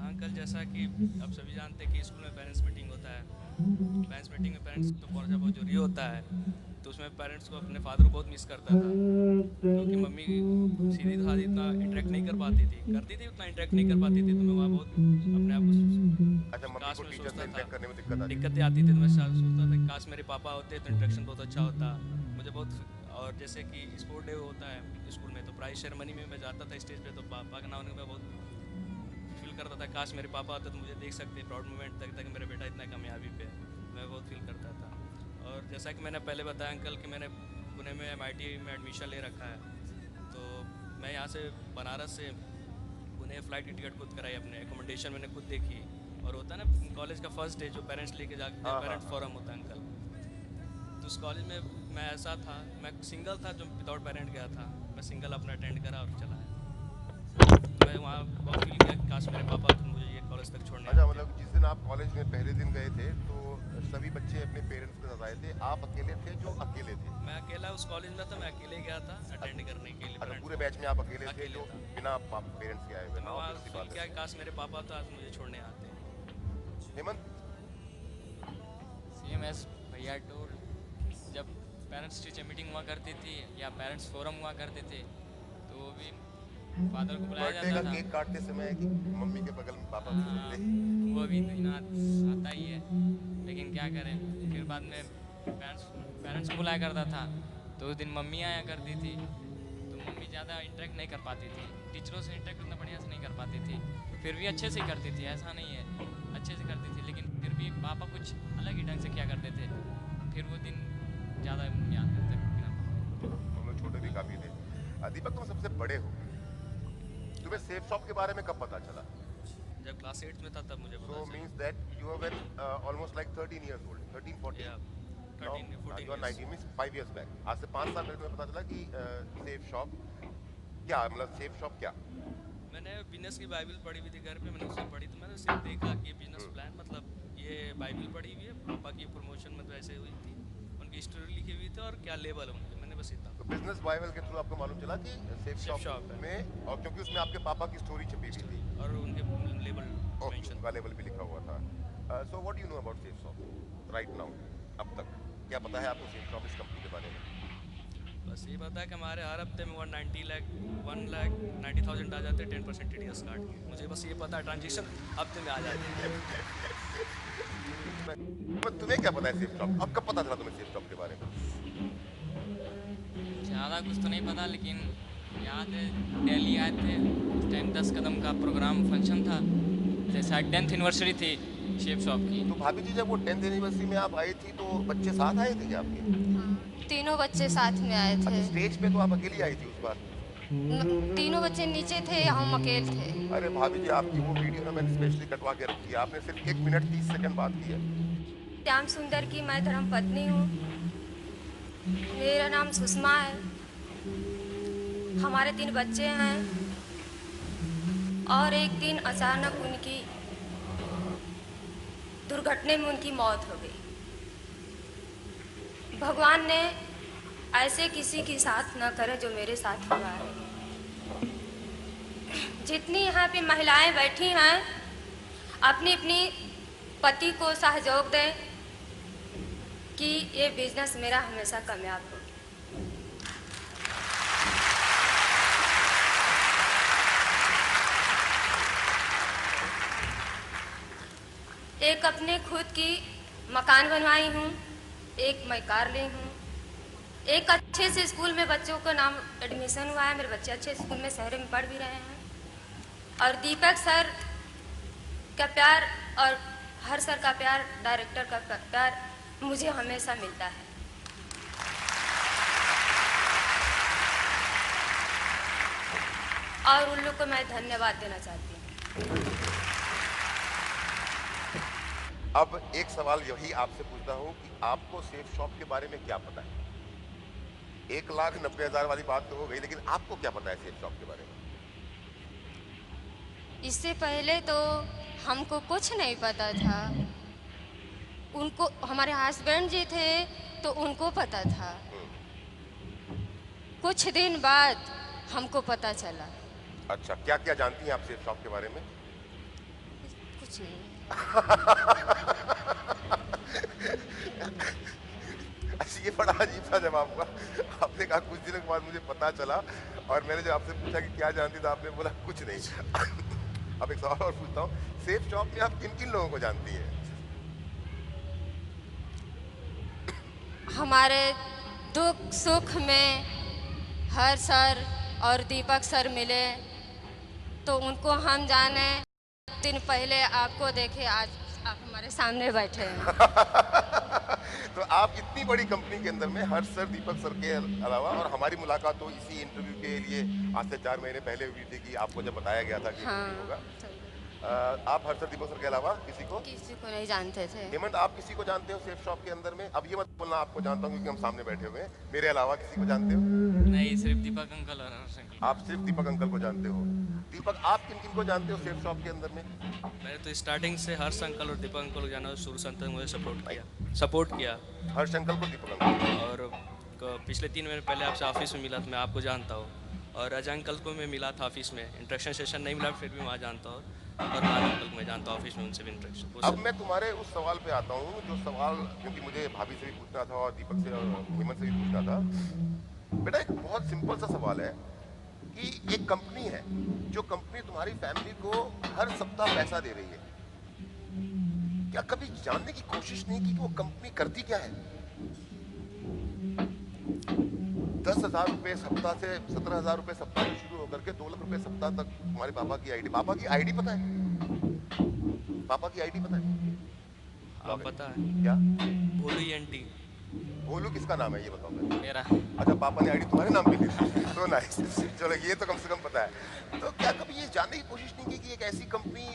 अंकल जैसा कि आप सभी जानते हैं कि स्कूल में पेरेंट्स मीटिंग होता है, पेरेंट्स मीटिंग में पेरेंट्स को पहुंचा बहुत जरूरी होता है, तो उसमें पेरेंट्स को अपने फादर को बहुत मिस करता था, क्योंकि मम्मी सीधी साधी इतना इंटरेक्ट नहीं कर पाती थी, करती थी उतना इंटरेक्ट नहीं कर पाती थी, तो मैं वहाँ बहुत अपने आप को अच्छा, मम्मी काश को मैं टीचर से सोचता इंटरेक्ट था, करने में दिक्कत आती? दिक्कतें आती थी, तो मैं सोचता था कि काश मेरे पापा होते तो इंटरेक्शन बहुत अच्छा होता मुझे बहुत। और जैसे कि स्पोर्ट डे होता है स्कूल में, तो प्राइज सेरेमनी में मैं जाता था स्टेज पे, तो पापा का नाम मैं बहुत फील करता था, काश मेरे पापा होते तो मुझे देख सकते प्राउड मोमेंट तक कि मेरा बेटा इतना कामयाबी पे, मैं बहुत फील करता था। और जैसा कि मैंने पहले बताया अंकल कि मैंने पुणे में MIT में एडमिशन ले रखा है, तो मैं यहाँ से बनारस से पुणे फ़्लाइट की टिकट खुद कराई, अपने एकोमोडेशन मैंने खुद देखी, और होता है ना कॉलेज का फर्स्ट डे जो पेरेंट्स लेके जाते हैं, पेरेंट्स फोरम होता है अंकल, तो उस कॉलेज में मैं ऐसा था, मैं सिंगल था जो विदाउट पेरेंट गया था, मैं सिंगल अपना अटेंड करा और चला है। मैं वहाँ बहुत फील किया कि काश मेरे पापा तो मुझे ये कॉलेज तक छोड़ने अच्छा, आते। मतलब जिस दिन आप कॉलेज में पहले दिन गए थे तो सभी बच्चे अपने पेरेंट्स के साथ आए थे, आप अकेले थे जो अकेले थे? मैं अकेला उस कॉलेज में था, मैं अकेले गया था अटेंड करने के लिए। अच्छा, पूरे बैच में आप अकेले थे जो बिना पेरेंट्स के आए हुए? मैं ना, वहाँ obvious सी फील बात किया है। कि काश मेरे पापा तो आज मुझे छोड़ने आते। हेमंत, CMS भैया टोल, जब पेरेंट्स टीचर मीटिंग हुआ करती थी या पेरेंट्स फोरम हुआ करते थे, तो वो भी फादर को बुलाया बर्थडे जाता का था, केक काटते समय कि मम्मी के बगल में पापा भी होते? वो भी दिन आता ही है, लेकिन क्या करें। फिर बाद में पेरेंट्स को बुलाया करता था, तो उस दिन मम्मी आया करती थी, तो मम्मी ज़्यादा इंटरेक्ट नहीं कर पाती थी, टीचरों से इंटरेक्ट उतना बढ़िया से नहीं कर पाती थी, फिर भी अच्छे से ही करती थी, ऐसा नहीं है, अच्छे से करती थी, लेकिन फिर भी पापा कुछ अलग ही ढंग से किया करते थे, फिर वो दिन ज़्यादा याद करते हैं। हम लोग छोटे भी काफी थे। दीपक, तुम सबसे बड़े हो, तुम्हें सेफ शॉप के बारे में कब पता चला? जब क्लास 8 में था तब मुझे So पता चला। means that you were almost like 13 years old, 13, 14. Yeah, Now, 13, 14 you are 19 means 5 years back. आज से 5 साल पहले तुम्हें पता चला कि सेफ शॉप क्या मतलब सेफ शॉप क्या? मैंने बिजनेस की बाइबल पढ़ी हुई थी घर पे, मैंने उससे पढ़ी तो मैंने सिर्फ देखा कि बिजनेस प्लान मतलब ये बाइबल पढ़ी हुई है, पापा की प्रमोशन मतलब ऐसे हुई थी, उनकी स्टोरी लिखी हुई थी और क्या लेवल है उनके, मैंने बस इतना। तो बिजनेस बाइबल के थ्रू आपको मालूम चला कि सेफ शॉप शॉप है। में, और क्योंकि उसमें आपके पापा की स्टोरी छपी हुई थी और उनके लेवल और मेंशन। उनका लेवल भी लिखा हुआ था। So what do you know about safe shop right now? अब तक क्या पता है आपको सेफ शॉप इस कंपनी के बारे में? बस ये पता है कि हमारे हर हफ्ते में 1,90,000 आ जाते हैं 10% TDS काट के, मुझे बस ये पता है ट्रांजेक्शन हफ्ते में आ जाती है। पर तुम्हें क्या पता है सेफ शॉप? अब कब पता चला तुम्हें सेफ शॉप के बारे में? ज़्यादा कुछ तो नहीं पता, लेकिन याद है दिल्ली आए थे उस टाइम 10 कदम का प्रोग्राम फंक्शन था, जैसा 10th एनिवर्सरी थी शेफ शॉप की। तो भाभी जी जब वो 10th एनिवर्सरी में आप आई थी तो बच्चे साथ आए थे क्या आपके? हाँ, तीनों बच्चे साथ में आए थे। अच्छा, स्टेज पे तो आप अकेली आई थी उस बार? तीनों बच्चे नीचे थे, हम अकेले थे। अरे भाभी जी आपकी वो वीडियो ना मैंने स्पेशली कटवा के रखी है, आपने सिर्फ 1 मिनट 30 सेकंड बात की है। श्याम सुंदर की मैं धर्मपत्नी हूँ, मेरा नाम सुषमा है, हमारे 3 बच्चे हैं और एक दिन अचानक उनकी दुर्घटना में उनकी मौत हो गई। भगवान ने ऐसे किसी के साथ न करे जो मेरे साथ हुआ है। जितनी यहाँ पे महिलाएं बैठी हैं अपनी अपनी पति को सहयोग दें कि ये बिजनेस मेरा हमेशा कामयाब हो। एक अपने खुद की मकान बनवाई हूँ, एक मैं कार ली हूँ, एक अच्छे से स्कूल में बच्चों का नाम एडमिशन हुआ है, मेरे बच्चे अच्छे स्कूल में शहर में पढ़ भी रहे हैं। और दीपक सर का प्यार और हर सर का प्यार, डायरेक्टर का प्यार मुझे हमेशा मिलता है। और उन लोग को मैं धन्यवाद देना चाहती हूँ। अब एक सवाल यही आपसे पूछता हूँ कि आपको सेफ शॉप के बारे में क्या पता है? 1,90,000 वाली बात तो हो गई, लेकिन आपको क्या पता है सेफ शॉप के बारे में? इससे पहले तो हमको कुछ नहीं पता था, उनको हमारे हस्बैंड जी थे तो उनको पता था। कुछ दिन बाद हमको पता चला। अच्छा, क्या क्या जानती हैं आप सेफ शॉप के बारे में? कुछ नहीं। अच्छा, ये बड़ा अजीब सा जवाब हुआ। आपने कहा कुछ दिनों के बाद मुझे पता चला, और मैंने जब आपसे पूछा कि क्या जानती तो आपने बोला कुछ नहीं। अब एक सवाल और पूछता हूँ, सेफ शॉप में आप किन किन लोगों को जानती हैं? हमारे दुख सुख में हर सर और दीपक सर मिले तो उनको हम जाने। दिन पहले आपको देखे, आज आप हमारे सामने बैठे हैं। तो आप इतनी बड़ी कंपनी के अंदर में हर सर, दीपक सर के अलावा, और हमारी मुलाकात तो इसी इंटरव्यू के लिए आज से 4 महीने पहले हुई थी कि आपको जब बताया गया था कि इंटरव्यू होगा। आप हर सर, दीपक सर के अलावा किसी को नहीं जानते थे। हेमंत, आप किसी को जानते हो सेफ शॉप के अंदर में? अब ये मत बोलना आपको जानता हूँ, क्योंकि हम सामने बैठे हुए हैं। मेरे अलावा किसी को जानते हो? नहीं, सिर्फ दीपक अंकल और हर्ष अंकल। आप सिर्फ दीपक अंकल को जानते हो। दीपक, आप किन किन को जानते हो सेफ शॉप के अंदर में? मैंने तो स्टार्टिंग से हर्ष अंकल और दीपक अंकल को जाना, शुरू से अंत तक मुझे सपोर्ट किया। हर्ष अंकल को, दीपक अंकल। और पिछले 3 महीने पहले आपसे ऑफिस में मिला तो मैं आपको जानता हूँ, और अजय अंकल को मैं मिला था ऑफिस में, इंट्रैक्शन सेशन नहीं मिला फिर भी वहाँ जानता हूँ, और बाल अंकल को मैं जानता हूँ ऑफिस में, उनसे भी इंट्रैक्शन। अब मैं तुम्हारे उस सवाल पे आता हूँ जो सवाल, क्योंकि मुझे भाभी से भी पूछना था और दीपक से और हेमंत से भी पूछना था। बेटा, एक बहुत सिंपल सा सवाल है कि एक कंपनी है, जो कंपनी तुम्हारी फैमिली को हर सप्ताह पैसा दे रही है, क्या कभी जानने की कोशिश नहीं की कि वो कंपनी करती क्या है? 10,000 रुपये सप्ताह से 17,000 रुपये सप्ताह से शुरू होकर के 2 लाख रुपये सप्ताह तक तुम्हारे पापा की आईडी पता है? पापा की आईडी पता है? आप पता है क्या? भोलू एंटी। भोलू किसका नाम है ये बताओ मैं? मेरा। अच्छा, पापा ने आईडी तुम्हारे नाम पे दी थी। तो नाइस, चलो ये तो कम से कम पता है। तो क्या कभी ये जानने की कोशिश नहीं की कि एक ऐसी कंपनी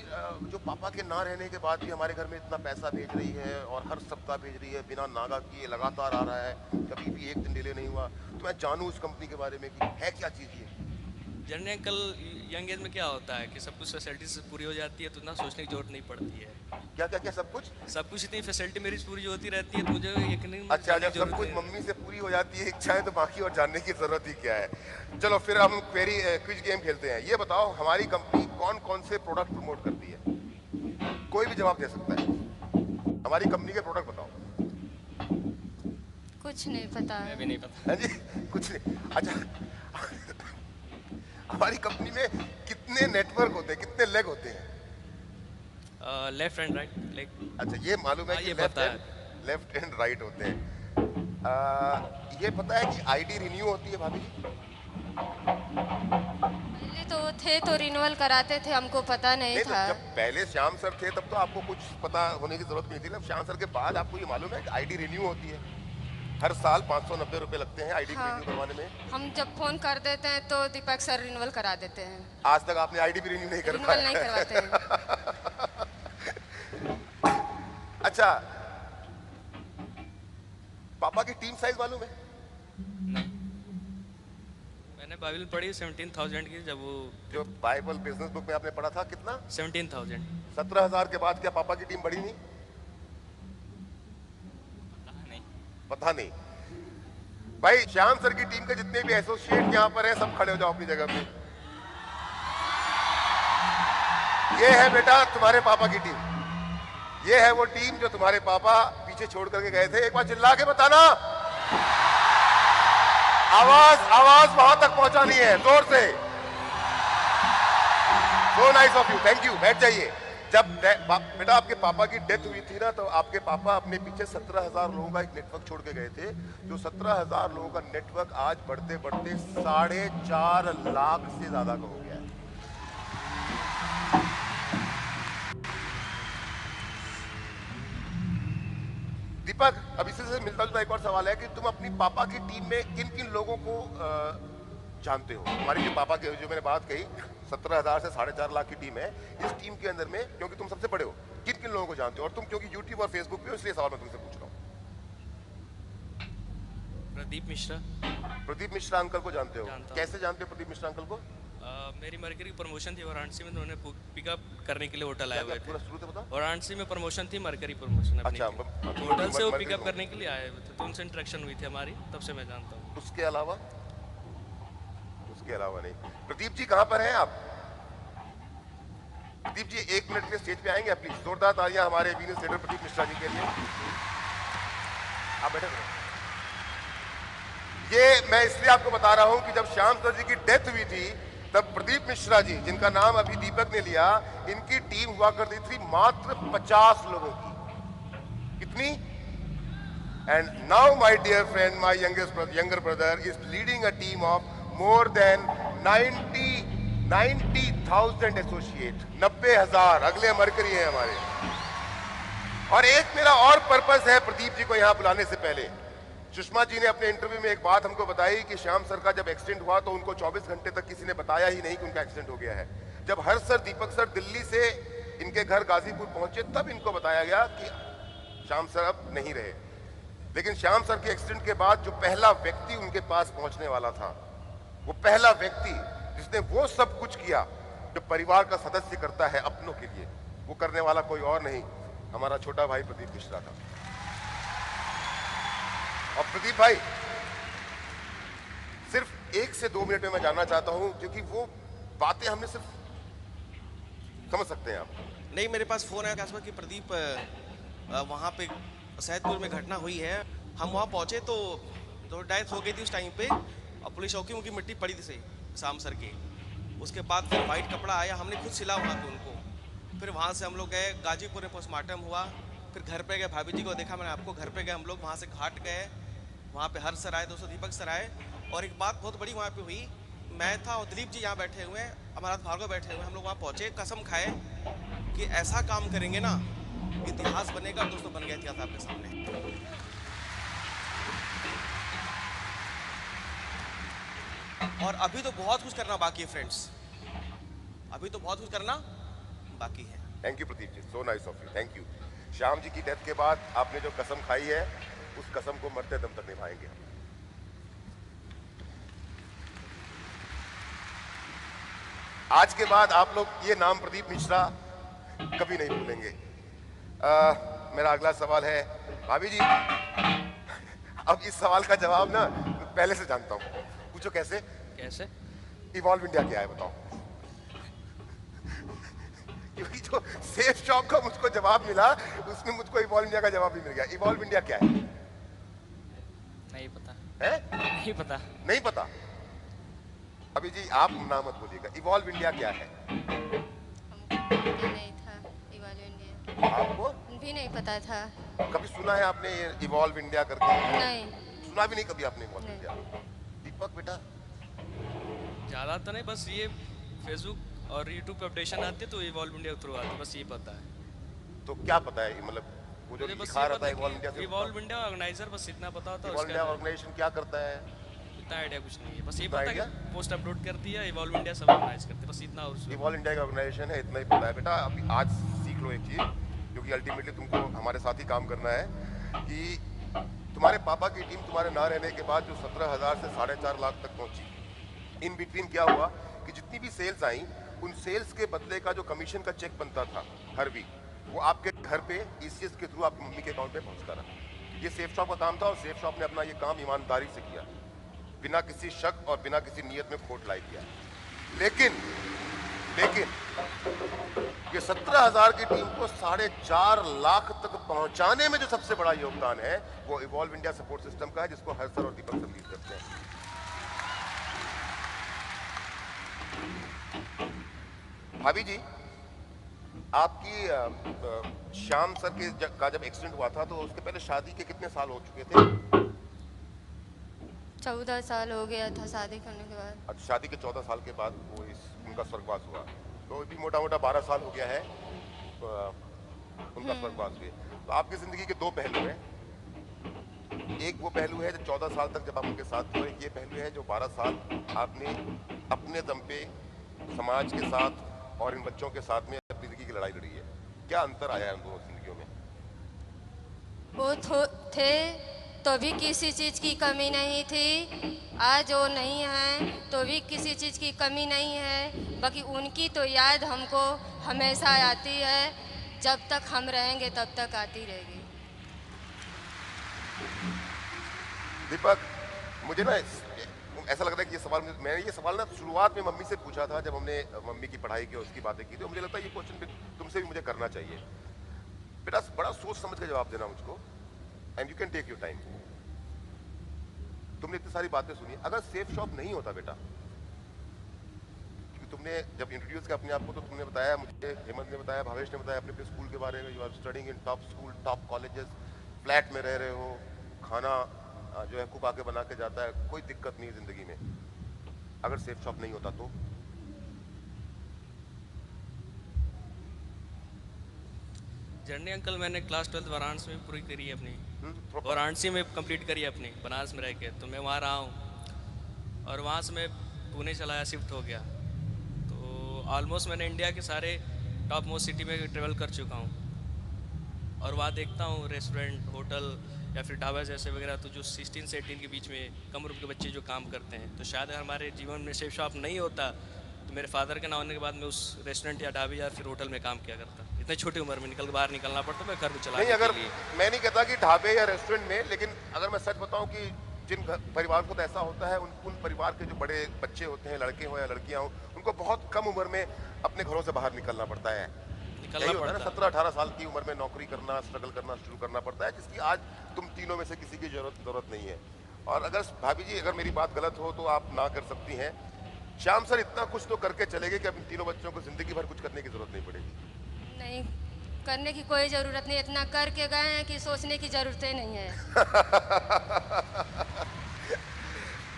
जो पापा के ना रहने के बाद भी हमारे घर में इतना पैसा भेज रही है और हर सप्ताह भेज रही है, बिना नागा किए लगातार आ रहा है, कभी भी एक दिन डिले नहीं हुआ, तो मैं जानूँ उस कंपनी के बारे में कि है क्या चीज़ ये? जनरली अंकल यंग एज में क्या होता है कि सब कुछ फैसिलिटीज पूरी हो जाती है तो इतना सोचने की जरूरत नहीं पड़ती है। क्या क्या क्या सब कुछ? सब कुछ इतनी फैसिलिटी मेरी पूरी होती रहती है तो मुझे यकीन अच्छा, जब सब कुछ मम्मी से पूरी हो जाती है इच्छाएं तो बाकी और जानने की जरूरत ही क्या है। चलो फिर हम क्विज गेम खेलते हैं। ये बताओ हमारी कंपनी कौन कौन से प्रोडक्ट प्रमोट करती है? कोई भी जवाब दे सकता है। हमारी कंपनी के प्रोडक्ट बताओ। कुछ नहीं पता मैं है। भी नहीं पता। हाँ जी, कुछ नहीं। अच्छा, हमारी कंपनी में कितने नेटवर्क होते हैं, कितने लेग होते हैं? Left and right leg. अच्छा, ये मालूम है हाँ, कि ये पता है। लेफ्ट एंड राइट होते हैं। ये पता है कि आईडी रिन्यू होती है भाभी जी? पहले तो वो थे तो रिन्यूअल कराते थे, हमको पता नहीं नहीं तो था। जब पहले श्याम सर थे तब तो आपको कुछ पता होने की जरूरत नहीं थी ना। श्याम सर के बाद आपको ये मालूम है कि आईडी रिन्यू होती है। हर साल 590 रुपए लगते हैं आईडी हाँ। रिन्यू करवाने में। हम जब फोन कर देते हैं तो दीपक सर रिन्यूअल करा देते हैं। आज तक आपने आईडी भी रिन्यू नहीं रिन्यूअल नहीं करवाया। करवाते हैं। अच्छा, पापा की टीम साइज मालूम है? नहीं, मैंने बाइबल पढ़ी 17,000 की। जब वो जो बाइबल बिजनेस बुक में आपने पढ़ा था कितना? 17,000। 17,000 के बाद क्या पापा की टीम बढ़ी नहीं? नहीं। पता नहीं। भाई श्याम सर की टीम के जितने भी एसोसिएट यहाँ पर हैं सब खड़े हो जाओ अपनी जगह पे। ये है बेटा तुम्हारे पापा की टीम। ये है वो टीम जो तुम्हारे पापा पीछे छोड़ करके गए थे। एक बार चिल्ला के बताना। आवाज वहां तक पहुंचानी है जोर से। सो nice of you, thank you. बैठ जाइए। जब बेटा आपके पापा की डेथ हुई थी ना तो आपके पापा अपने पीछे 17,000 लोगों का एक नेटवर्क छोड़ के गए थे। जो 17,000 लोगों का नेटवर्क आज बढ़ते बढ़ते 4.5 लाख से ज्यादा का हो गया है। दीपक, अब इसी से मिलता जुलता एक और सवाल है कि तुम अपनी पापा की टीम में किन किन लोगों को जानते हो? हमारी जो पापा के जो मैंने बात कही 17,000 से 4.5 लाख की टीम है, इस टीम के अंदर में क्योंकि तुम सबसे बड़े हो किन किन लोगों को जानते हो? और तुम क्योंकि यूट्यूब और फेसबुक पे हो इसलिए सवाल मैं तुमसे पूछ रहा हूँ। प्रदीप मिश्रा। प्रदीप मिश्रा अंकल को जानते हो? जानता हूँ। कैसे जानते हो प्रदीप मिश्रा अंकल को? मेरी मरकरी प्रमोशन थी वाराणसी में, उन्होंने पिकअप करने के लिए होटल आए हुए थे। पूरा शुरू से बताओ। वाराणसी में प्रमोशन थी, मरकरी प्रमोशन अपनी अच्छा, थी। तो होटल से वो पिकअप करने के लिए आए हुए थे तो उनसे इंटरेक्शन हुई थी हमारी, तब से मैं जानता हूँ। उसके अलावा नहीं। प्रदीप जी कहां पर हैं आप? प्रदीप जी 1 मिनट के स्टेज पे आएंगे प्लीज? जोरदार तालियां हमारे बिजनेस लीडर प्रदीप मिश्रा जी के लिए। आप बैठे। ये मैं इसलिए आपको बता रहा हूं कि जब श्याम सर जी की डेथ हुई थी तब प्रदीप मिश्रा जी, जिनका नाम अभी दीपक ने लिया, इनकी टीम हुआ करती थी मात्र 50 लोगों की। कितनी? And now my dear friend, my younger brother is leading a team of more than 90,000 associate. 90,000 अगले मरकरी हैं हमारे। और एक मेरा और पर्पस है प्रदीप जी को यहां बुलाने से पहले। सुषमा जी ने अपने इंटरव्यू में एक बात हमको बताई कि श्याम सर का जब एक्सीडेंट हुआ तो उनको 24 घंटे तक किसी ने बताया ही नहीं कि उनका एक्सीडेंट हो गया है। जब हर सर दीपक सर दिल्ली से इनके घर गाजीपुर पहुंचे तब इनको बताया गया कि श्याम सर अब नहीं रहे। लेकिन श्याम सर के एक्सीडेंट के बाद जो पहला व्यक्ति उनके पास पहुंचने वाला था, वो पहला व्यक्ति जिसने वो सब कुछ किया जो परिवार का सदस्य करता है अपनों के लिए, वो करने वाला कोई और नहीं, हमारा छोटा भाई प्रदीप मिश्रा था। और प्रदीप भाई, सिर्फ 1 से 2 मिनट में मैं जानना चाहता हूं क्योंकि वो बातें हमने सिर्फ समझ सकते हैं आप। नहीं, मेरे पास फ़ोन आया कासवा कि प्रदीप वहाँ पे सैदपुर में घटना हुई है। हम वहाँ पहुँचे तो डेथ हो गई थी उस टाइम पे, और पुलिस चौकी उनकी मिट्टी पड़ी थी सही शाम सर की। उसके बाद फिर वाइट कपड़ा आया, हमने खुद सिला वहाँ पे उनको। फिर वहाँ से हम लोग गए गाजीपुर में, पोस्टमार्टम हुआ। फिर घर पे गए, भाभी जी को देखा मैंने आपको, घर पे गए हम लोग। वहाँ से घाट गए, वहाँ पे हर्ष सर आए, दोस्तों दीपक सर आए। और एक बात बहुत बड़ी वहाँ पे हुई, मैं था और दिलीप जी यहाँ बैठे हुए हैं, अमरनाथ भार्गव बैठे हुए हैं। हम लोग वहाँ पहुँचे, कसम खाए कि ऐसा काम करेंगे ना इतिहास बनेगा। दोस्तों बन गया इतिहास आपके सामने। और अभी तो बहुत कुछ करना बाकी है फ्रेंड्स, अभी तो बहुत कुछ करना बाकी है। Thank you Pradeep ji, so nice of you, thank you. Shyam ji की डेथ के बाद आपने जो कसम खाई है उस कसम को मरते दम तक निभाएंगे। आज के बाद आप लोग ये नाम प्रदीप मिश्रा कभी नहीं भूलेंगे। मेरा अगला सवाल है भाभी जी। अब इस सवाल का जवाब ना पहले से जानता हूँ, पूछो कैसे? कैसे? इवॉल्व इंडिया क्या है बताओ? क्योंकि जो सेफ शॉप का मुझको जवाब मिला उसमें मुझको इवॉल्व इंडिया का जवाब भी मिल गया। इवॉल्व इंडिया क्या है? नहीं पता है? नहीं पता नहीं पता? अभी जी आप ना मत बोलिएगा, इवॉल्व इंडिया क्या है? हमको नहीं था इवॉल्व इंडिया। आपको भी नहीं पता था। कभी सुना है आपने ये इवॉल्व इंडिया करके? नहीं सुना भी नहीं कभी आपने इवॉल्व इंडिया? दीपक बेटा? ज़्यादा तो नहीं, बस ये फेसबुक और यूट्यूब पे अपडेशन आते तो इवॉल्व इंडिया के थ्रू आते, बस ये पता है। तो क्या पता है मतलब वो जो लिखा रहता है इवॉल्व इंडिया से? इवॉल्व इंडिया ऑर्गेनाइजर, बस इतना पता होता है। इवॉल्व इंडिया ऑर्गेनाइजेशन क्या करता है? इतना आइडिया कुछ नहीं है, बस ये इतना पता है idea? कि पोस्ट अपलोड करती है इवॉल्व इंडिया सब ऑर्गेनाइज करते हैं, बस इतना। और इवॉल्व इंडिया का ऑर्गेनाइजेशन है, इतना ही पता है बेटा। अभी आज सीख लो एक चीज, क्योंकि अल्टीमेटली तुमको हमारे साथ ही काम करना है, कि तुम्हारे पापा की टीम तुम्हारे ना रहने के बाद जो 17,000 से 4.5 लाख तक पहुंची, इन बिटवीन क्या हुआ कि जितनी भी सेल्स आई उन सेल्स के बदले का जो कमीशन का चेक बनता था हर वीक, वो आपके घर पे ECS के थ्रू आपकी मम्मी के अकाउंट पे पहुंचता रहा। ये सेफ शॉप का काम था और सेफ शॉप ने अपना ये काम ईमानदारी से किया, बिना किसी शक और बिना किसी नियत में खोट लाई किया। लेकिन ये 17,000 की टीम को 4.5 लाख तक पहुंचाने में जो सबसे बड़ा योगदान है वो इवॉल्व इंडिया सपोर्ट सिस्टम का है, जिसको हर सर और दीपक सर लीड करते हैं। भाभी जी, आपकी श्याम सर का जब एक्सीडेंट हुआ था तो उसके पहले शादी के कितने साल हो चुके थे? 14 साल हो गया था शादी करने के बाद। अच्छा, शादी के 14 साल के बाद वो उनका स्वर्गवास हुआ, तो भी मोटा मोटा 12 साल हो गया है उनका स्वर्गवास हुए। तो आपकी जिंदगी के दो पहलू हैं, एक वो पहलू है जो 14 साल तक जब आप उनके साथ थे, एक ये पहलू है जो 12 साल आपने अपने दम पे समाज के साथ और इन बच्चों के साथ में अपनी जिंदगी की लड़ाई लड़ी है। क्या अंतर आया है उन दोनों जिंदगियों में? वो थे तो भी किसी चीज़ की कमी नहीं थी, आज वो नहीं है तो भी किसी चीज़ की कमी नहीं है। बाकी उनकी तो याद हमको हमेशा आती है, जब तक हम रहेंगे तब तक आती रहेगी। दीपक, मुझे ना ऐसा लग रहा है कि ये सवाल मैंने ये सवाल ना शुरुआत में मम्मी से पूछा था, जब हमने मम्मी की पढ़ाई की और उसकी बातें की, तो मुझे लगता है ये क्वेश्चन तुमसे भी मुझे करना चाहिए। बेटा बड़ा सोच समझ कर जवाब देना मुझको, and you can take your time. तुमने इतनी सारी बातें सुनी, अगर सेफ शॉप नहीं होता बेटा, क्योंकि तुमने जब इंट्रोड्यूस किया अपने आप को तो तुमने बताया, मुझे हेमंत ने बताया, भावेश ने बताया अपने स्कूल के बारे में, you are studying in top school, top colleges, flat में रह रहे हो, खाना जो है कुक आके बना के जाता है, कोई दिक्कत नहीं जिंदगी में। अगर सेफ शॉप नहीं होता तो जर्नी अंकल, मैंने क्लास 12 वाराणसी में पूरी करी है अपनी, वाराणसी में कंप्लीट करी है अपनी, बनारस में रह के। तो मैं वहाँ रहा हूँ और वहाँ से मैं पुणे चलाया, शिफ्ट हो गया। तो ऑलमोस्ट मैंने इंडिया के सारे टॉप मोस्ट सिटी में ट्रेवल कर चुका हूँ और वहाँ देखता हूँ रेस्टोरेंट, होटल या फिर ढाबा जैसे वगैरह, तो जो 16 से 18 के बीच में कम उम्र के बच्चे जो काम करते हैं। तो शायद अगर हमारे जीवन में सेफ शॉप नहीं होता तो मेरे फादर के ना होने के बाद मैं उस रेस्टोरेंट या ढाबे या फिर होटल में काम किया करता। इतनी छोटी उम्र में बाहर निकलना पड़ता, मैं घर में चला नहीं। अगर मैं नहीं कहता कि ढाबे या रेस्टोरेंट में, लेकिन अगर मैं सच बताऊं कि जिन परिवार को तो ऐसा होता है, उन परिवार के जो बड़े बच्चे होते हैं, लड़के हो या लड़कियां हो, उनको बहुत कम उम्र में अपने घरों से बाहर निकलना पड़ता है। यही होता है ना, 17-18 साल की उम्र में नौकरी करना, स्ट्रगल करना शुरू करना पड़ता है, जिसकी आज तुम तीनों में से किसी की जरूरत नहीं है। और अगर भाभी जी, अगर मेरी बात गलत हो तो आप ना कर सकती हैं। श्याम सर इतना कुछ तो करके चले गए कि अपने तीनों बच्चों को जिंदगी भर कुछ करने की जरूरत नहीं पड़ेगी। नहीं करने की कोई ज़रूरत नहीं, इतना करके गए हैं कि सोचने की ज़रूरत नहीं है।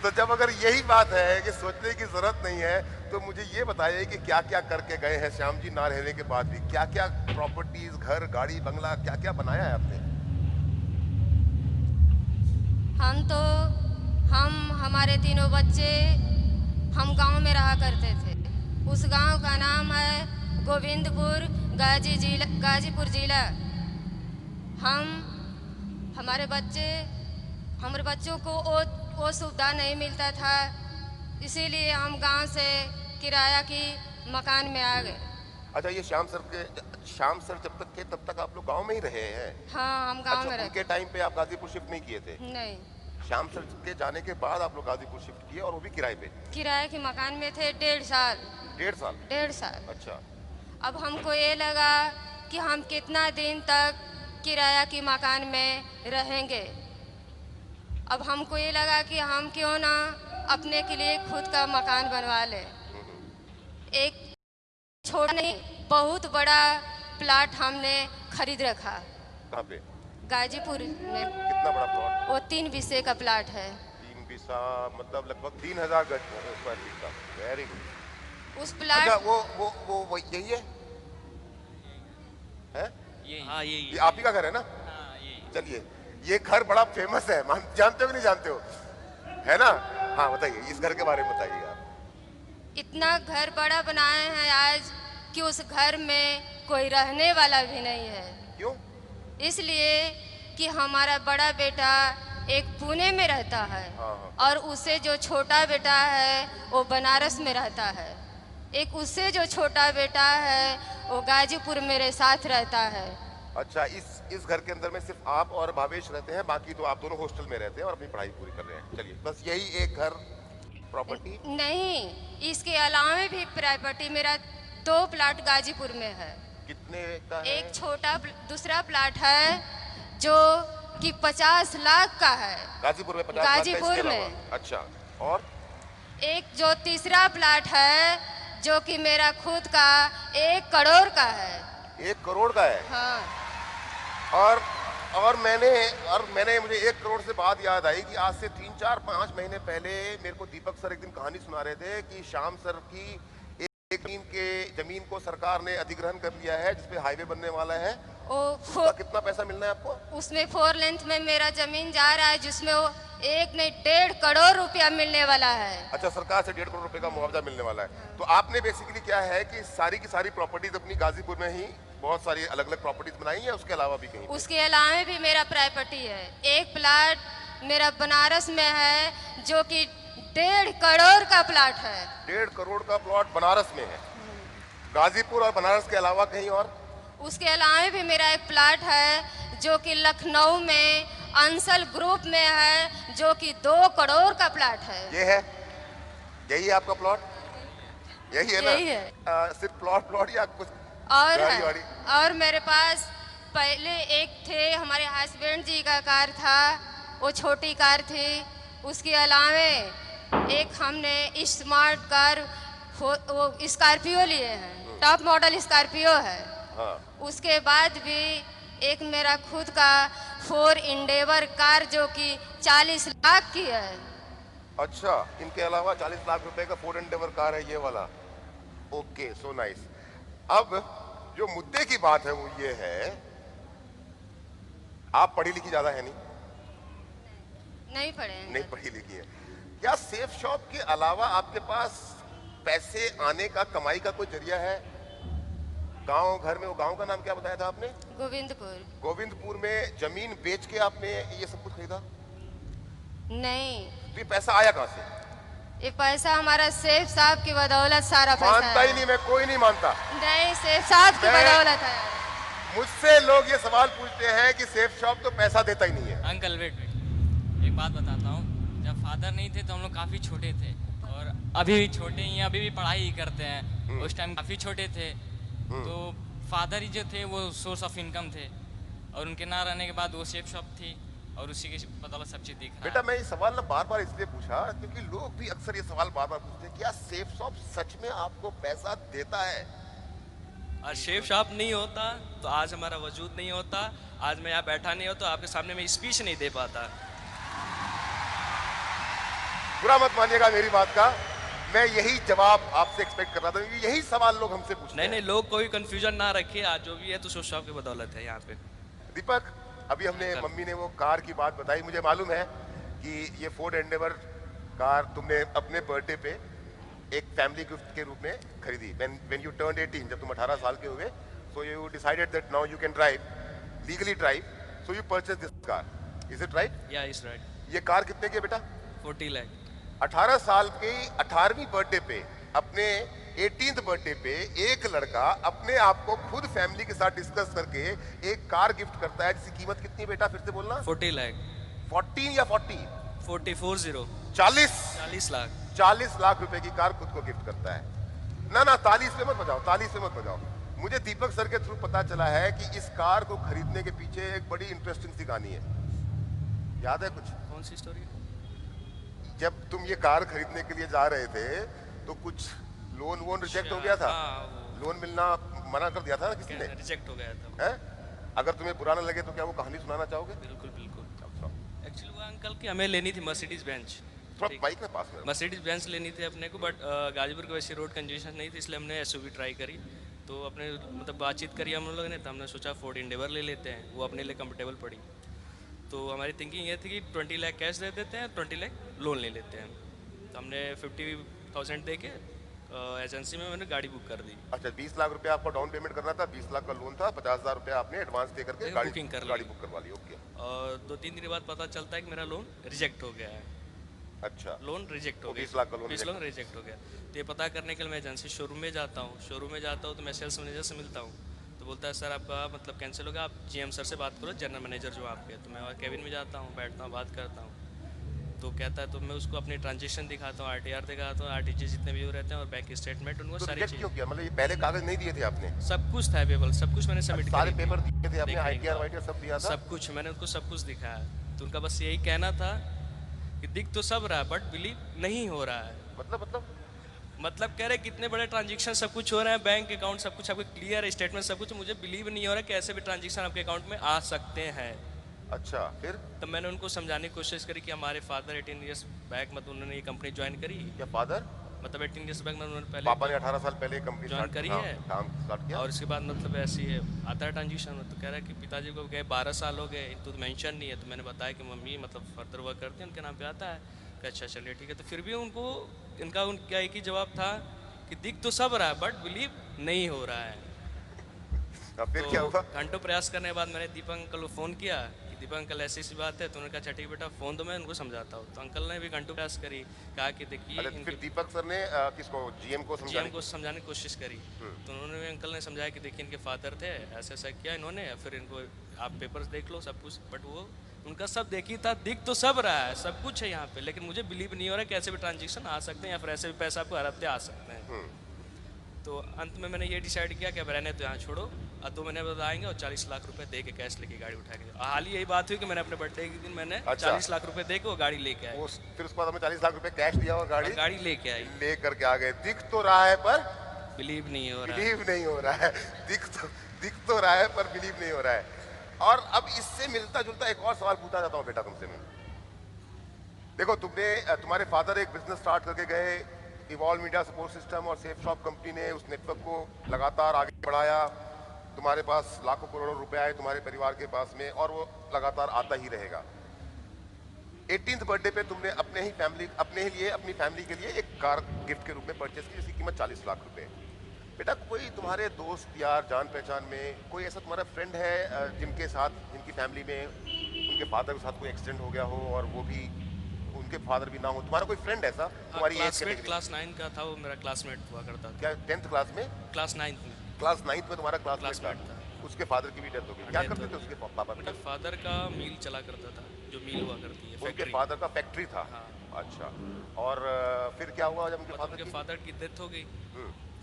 तो जब अगर यही बात है कि सोचने की जरूरत नहीं है, तो मुझे ये बताइए कि क्या क्या करके गए हैं श्याम जी ना रहने के बाद भी? क्या क्या प्रॉपर्टीज, घर, गाड़ी, बंगला, क्या क्या बनाया है आपने? हमारे तीनों बच्चे हम गांव में रहा करते थे। उस गांव का नाम है गोविंदपुर, गाजीपुर जिला। हमारे बच्चों को वो सुविधा नहीं मिलता था, इसीलिए हम गांव से किराया की मकान में आ गए। अच्छा, ये श्याम सर जब तक थे तब तक आप लोग गांव में ही रहे हैं? हाँ, हम गांव में अच्छा, उनके रहते। टाइम पे आप गाजीपुर शिफ्ट नहीं किए थे? नहीं, श्याम सर के जाने के बाद आप लोग गाजीपुर शिफ्ट किए, और वो भी किराए पे? किराए के मकान में थे 1.5 साल। 1.5 साल? 1.5 साल। अच्छा। अब हमको ये लगा कि हम कितना दिन तक किराया के मकान में रहेंगे। अब हमको ये लगा कि हम क्यों ना अपने के लिए खुद का मकान बनवा लें। एक छोटा नहीं, बहुत बड़ा प्लाट हमने खरीद रखा। कहाँ पे? गाजीपुर में। कितना बड़ा प्लॉट? वो 3 बीसे का प्लाट है। 3 बीसा मतलब लगभग 3000 गज स्क्वायर फीट का। Very good. उस प्लाट अच्छा, वो यही है? हैं? हाँ यही ये आप ही का घर है ना? हाँ यही। चलिए, ये घर बड़ा फेमस है, जानते हो कि नहीं जानते हो, है ना? हाँ बताइए, इस घर के बारे में बताइए आप। इतना घर बड़ा बनाए हैं आज कि उस घर में कोई रहने वाला भी नहीं है। क्यों? इसलिए कि हमारा बड़ा बेटा एक पुणे में रहता है, हाँ। और उससे जो छोटा बेटा है वो बनारस में रहता है। एक उससे जो छोटा बेटा है वो गाजीपुर मेरे साथ रहता है। अच्छा, इस घर के अंदर में सिर्फ आप और भावेश रहते हैं, बाकी तो आप दोनों हॉस्टल में रहते हैं और अपनी पढ़ाई पूरी कर रहे हैं। चलिए, बस यही एक घर प्रॉपर्टी? नहीं, इसके अलावा भी प्रॉपर्टी मेरा 2 प्लाट गाजीपुर में है। कितने का है? एक छोटा दूसरा प्लाट है जो कि 50 लाख का है। गाजीपुर में 50 लाख का? गाजीपुर इसके में। अलावा? अच्छा, और एक जो तीसरा प्लाट है जो कि मेरा खुद का 1 करोड़ का है। 1 करोड़ का है? हाँ। और मैंने मुझे 1 करोड़ से बात याद आई कि आज से 3, 4, 5 महीने पहले मेरे को दीपक सर एक दिन कहानी सुना रहे थे कि श्याम सर की एक जमीन को सरकार ने अधिग्रहण कर लिया है, जिसपे हाईवे बनने वाला है। उसका कितना पैसा मिलना है आपको? उसमें 4 लेंथ में मेरा जमीन जा रहा है, जिसमें वो 1 नहीं 1.5 करोड़ रुपया मिलने वाला है। अच्छा, सरकार से 1.5 करोड़ रुपए का मुआवजा मिलने वाला है। तो आपने बेसिकली क्या है कि सारी की सारी प्रॉपर्टीज अपनी गाजीपुर में ही बहुत सारी अलग अलग प्रॉपर्टीज बनाई है, उसके अलावा भी कहीं? उसके अलावा भी मेरा प्रॉपर्टी है। एक प्लाट मेरा बनारस में है जो कि 1.5 करोड़ का प्लाट है। 1.5 करोड़ का प्लॉट बनारस में है? गाजीपुर और बनारस के अलावा कहीं और? उसके अलावा भी मेरा एक प्लाट है जो कि लखनऊ में अंसल ग्रुप में है, जो कि 2 करोड़ का प्लाट है। ये है? यही है आपका प्लॉट? यही है ना? यही है। सिर्फ प्लॉट या कुछ और गाड़ी है। वाड़ी? और मेरे पास पहले एक थे, हमारे हस्बैंड जी का कार था, वो छोटी कार थी। उसके अलावा एक हमने स्मार्ट कार वो स्कॉर्पियो लिए हैं, टॉप मॉडल स्कॉर्पियो है। हाँ। उसके बाद भी एक मेरा खुद का 4 इंडेवर कार जो कि 40 लाख की है। अच्छा, इनके अलावा 40 लाख रुपए का 4 एंडेवर कार है ये वाला? Okay, so nice. अब जो मुद्दे की बात है वो ये है, आप पढ़ी लिखी ज्यादा है नहीं? नहीं पढ़े हैं। नहीं पढ़ी लिखी है। क्या सेफ शॉप के अलावा आपके पास पैसे आने का, कमाई का कोई जरिया है? गांव घर में, वो गांव का नाम क्या बताया था आपने? गोविंदपुर। गोविंदपुर में जमीन बेच के आपने ये सब कुछ खरीदा? नहीं। तो ये पैसा आया कहां से? ये पैसा हमारा सेठ साहब की बदौलत सारा पैसा मानता ही नहीं, मैं कोई नहीं मानता। नहीं, सेठ साहब की बदौलत है। मुझसे लोग ये सवाल पूछते हैं कि सेफ शॉप तो पैसा देता ही नहीं है। अंकल वेट एक बात बताता हूँ। जब फादर नहीं थे तो हम लोग काफ़ी छोटे थे, और अभी भी छोटे ही हैं, अभी भी पढ़ाई ही करते हैं। उस टाइम काफ़ी छोटे थे, तो फादर ही जो थे वो सोर्स ऑफ इनकम थे, और उनके ना रहने के बाद वो सेफ शॉप थी, और उसी के बदौलत सब चीज़ दिख रहा है। बेटा, मैं ये सवाल ना बार बार इसलिए पूछा क्योंकि लोग भी अक्सर ये सवाल बार बार पूछते हैं, क्या सेफ शॉप सच में आपको पैसा देता है? और सेफ शॉप नहीं होता तो आज हमारा वजूद नहीं होता, आज मैं यहाँ बैठा नहीं होता, आपके सामने मैं स्पीच नहीं दे पाता। बुरा मत मानिएगा मेरी बात का, मैं यही जवाब आपसे एक्सपेक्ट कर रहा था, क्योंकि यही सवाल लोग हमसे पूछते हैं। नहीं, लोग कोई कंफ्यूजन ना रखे, आज जो भी है तो सेफ शॉप की बदौलत है यहाँ पे। दीपक, अभी हमने मम्मी ने वो कार की बात बताई, मुझे मालूम है कि ये फोर्ड एंडेवर कार तुमने अपने बर्थडे पे एक फैमिली गिफ्ट के रूप में खरीदी। when you turned 18, जब तुम 18 साल के हुए, so you decided that now you can drive, legally drive, so you purchased this car. Is it right? Yeah, is right. ये कार कितने की है बेटा? 40 लाख। 18 साल की 18वीं बर्थडे पे अपने 18th बर्थडे पे एक लड़का अपने आप को खुद फैमिली के साथ डिस्कस करके एक कार गिफ्ट करता है जिसकी कीमत कितनी बेटा, फिर से बोलना? 40 लाख 14 या 40? 40 40 लाख 40 लाख रुपए की कार खुद को गिफ्ट करता है। ना तालीस पे मत बजाओ, तालीस पे मत बजाओ। मुझे दीपक सर के थ्रू पता चला है कि इस कार को खरीदने के पीछे एक बड़ी इंटरेस्टिंग सी कहानी है। याद है कुछ? कौन सी स्टोरी? जब तुम ये कार खरीदने के लिए जा रहे थे तो कुछ लोन रिजेक्ट हो गया था। लोन मिलना मना कर दिया था ना किसी ने? रिजेक्ट हो गया था। है? अगर तुम्हें बुरा ना लगे तो क्या वो कहानी सुनाना चाहोगे? बिल्कुल एक्चुअली वो अंकल की हमें लेनी थी मर्सिडीज बेंच। बाइक में पास में मर्सिडीज बेंच लेनी थी अपने को, बट गाजीपुर के वैसे रोड कंजेशन नहीं थी, इसलिए हमने एसयूवी ट्राई करी। तो अपने मतलब बातचीत करी हम लोगों ने, तो हमने सोचा फोर्ड इंडेवर ले लेते हैं, वो अपने लिए कंफर्टेबल पड़ी। तो हमारी थिंकिंग ये थी कि 20 लाख कैश दे देते हैं, 20 लाख लोन ले लेते हैं। तो हमने 50,000 दे के एजेंसी में मैंने गाड़ी बुक कर दी। अच्छा, 20 लाख रुपए आपको डाउन पेमेंट करना था, 20 लाख का लोन था, 50,000 रुपए आपने एडवांस दे करके गाड़ी बुक करवा ली। ओके। और 2-3 दिन बाद पता चलता है कि मेरा लोन रिजेक्ट हो गया है। अच्छा, लोन रिजेक्ट हो गया, 20 लाख का लोन रिजेक्ट हो गया। तो ये पता करने के लिए मैं एजेंसी शोरूम में जाता हूँ तो मैं सेल्स मैनेजर से मिलता हूँ। तो बोलता है सर आपका मतलब कैंसिल होगा, आप GM सर से बात करो, जनरल मैनेजर जो आपके। तो मैं केबिन में जाता हूँ, बैठता हूँ, बात करता हूँ। तो कहता है, तो मैं उसको अपनी ट्रांजेक्शन दिखाता हूँ, RTR दिखाता हूँ, RTG जितने भी रहते हैं और बैंक स्टेटमेंट, उनको सारी चीज़। क्यों किया? मतलब ये पहले कागज नहीं दिए थे आपने? सब कुछ था अवेलेबल, सब कुछ मैंने सबमिट सारे पेपर दिए थे आपने, ITR सब दिया था? सब कुछ मैंने उनको सब कुछ दिखाया। तो उनका बस यही कहना था कि दिख तो सब रहा है बट बिलीव नहीं हो रहा है। मतलब कह रहे कितने बड़े ट्रांजेक्शन सब कुछ हो रहे हैं, बैंक अकाउंट सब कुछ आपको क्लियर है, स्टेटमेंट सब कुछ, मुझे बिलीव नहीं हो रहा कि ऐसे भी ट्रांजेक्शन आपके अकाउंट में आ सकते हैं। अच्छा, फिर? तब मैंने उनको समझाने की कोशिश करी कि हमारे फादर 18 ईयर्स बैक मतलब उन्होंने ये कंपनी ज्वाइन करी। क्या फादर? मतलब 18 ईयर्स बैक उन्होंने पहले पापा ने 18 साल पहले कंपनी ज्वाइन करी है, काम स्टार्ट किया। और इसके बाद मतलब ऐसी है आता है ट्रांजेक्शन। तो कह रहा है कि पिताजी को गए 12 साल हो गए, तो मेंशन नहीं है। तो मैंने बताया कि मम्मी मतलब फर्दर वर्क करते हैं, उनके नाम पे आता है। कि अच्छा चलिए ठीक है। तो फिर भी उनको उनका एक ही जवाब था कि दिख तो सब रहा है बट बिलीव नहीं हो रहा है। फिर क्या हुआ? घंटों प्रयास करने के बाद मैंने दीपक अंकल को फ़ोन किया कि दीपक अंकल ऐसी सी बात है। तो उन्होंने कहा ठीक बेटा फ़ोन दो, मैं उनको समझाता हूँ। तो अंकल ने भी घंटों प्रयास करी, कहा कि देखिए फिर दीपक सर ने किसको? GM को समझाने की कोशिश करी। तो उन्होंने अंकल ने समझाया कि देखिए इनके फादर थे, ऐसा ऐसा किया इन्होंने, फिर इनको आप पेपर्स देख लो सब कुछ। बट वो उनका सब देखी था, दिख तो सब रहा है, सब कुछ है यहाँ पे, लेकिन मुझे बिलीव नहीं हो रहा कि ऐसे भी ट्रांजेक्शन आ सकते हैं या फिर ऐसे भी पैसा आपको हर हफ्ते आ सकते हैं। तो अंत में मैंने ये डिसाइड किया कि अब रहने तो यहाँ छोड़ो, और 2 महीने बाद आएंगे और 40 लाख रुपए दे के कैश लेके गाड़ी उठा के। हाल ही यही बात हुई कि मैंने अपने बर्थडे के दिन मैंने 40 लाख रुपए दे के वो गाड़ी लेके आया। फिर उसके बाद हमें 40 लाख रुपए कैश दिया और गाड़ी लेके आई, लेकर के आ गए। दिख तो रहा है पर बिलीव नहीं हो रहा है। दिख तो रहा है पर बिलीव नहीं हो रहा है। और अब इससे मिलता जुलता एक और सवाल पूछना चाहता हूँ बेटा तुमसे मैं। देखो तुम्हारे फादर एक बिजनेस स्टार्ट करके गए, इवॉल्व मीडिया सपोर्ट सिस्टम और सेफ शॉप कंपनी ने उस नेटवर्क को लगातार आगे बढ़ाया। तुम्हारे पास लाखों करोड़ों रुपए आए तुम्हारे परिवार के पास में, और वो लगातार आता ही रहेगा। 18th बर्थडे पे तुमने अपने लिए अपनी फैमिली के लिए एक कार गिफ्ट के रूप में परचेस की जिसकी कीमत 40 लाख रुपए। बेटा कोई तुम्हारे दोस्त यार जान पहचान में कोई ऐसा तुम्हारा फ्रेंड है जिनकी फैमिली में उनके फादर के साथ कोई एक्सीडेंट हो गया हो और वो भी उनके फादर भी ना हो? तुम्हारा कोई फ्रेंड ऐसा तुम्हारी एज क्लास 9 का था, वो मेरा क्लासमेट हुआ करता था। क्या 10th क्लास में? क्लास 9th में। क्लास 9th में तुम्हारा क्लासमेट था। उसके फादर की भी डेथ हो गई। क्या करते थे उसके पापा? बेटा फादर का मिल चला करता था, जो मिल हुआ करती है, उनके फादर का फैक्ट्री था। अच्छा, और फिर क्या हुआ जब उनके फादर की डेथ हो गई?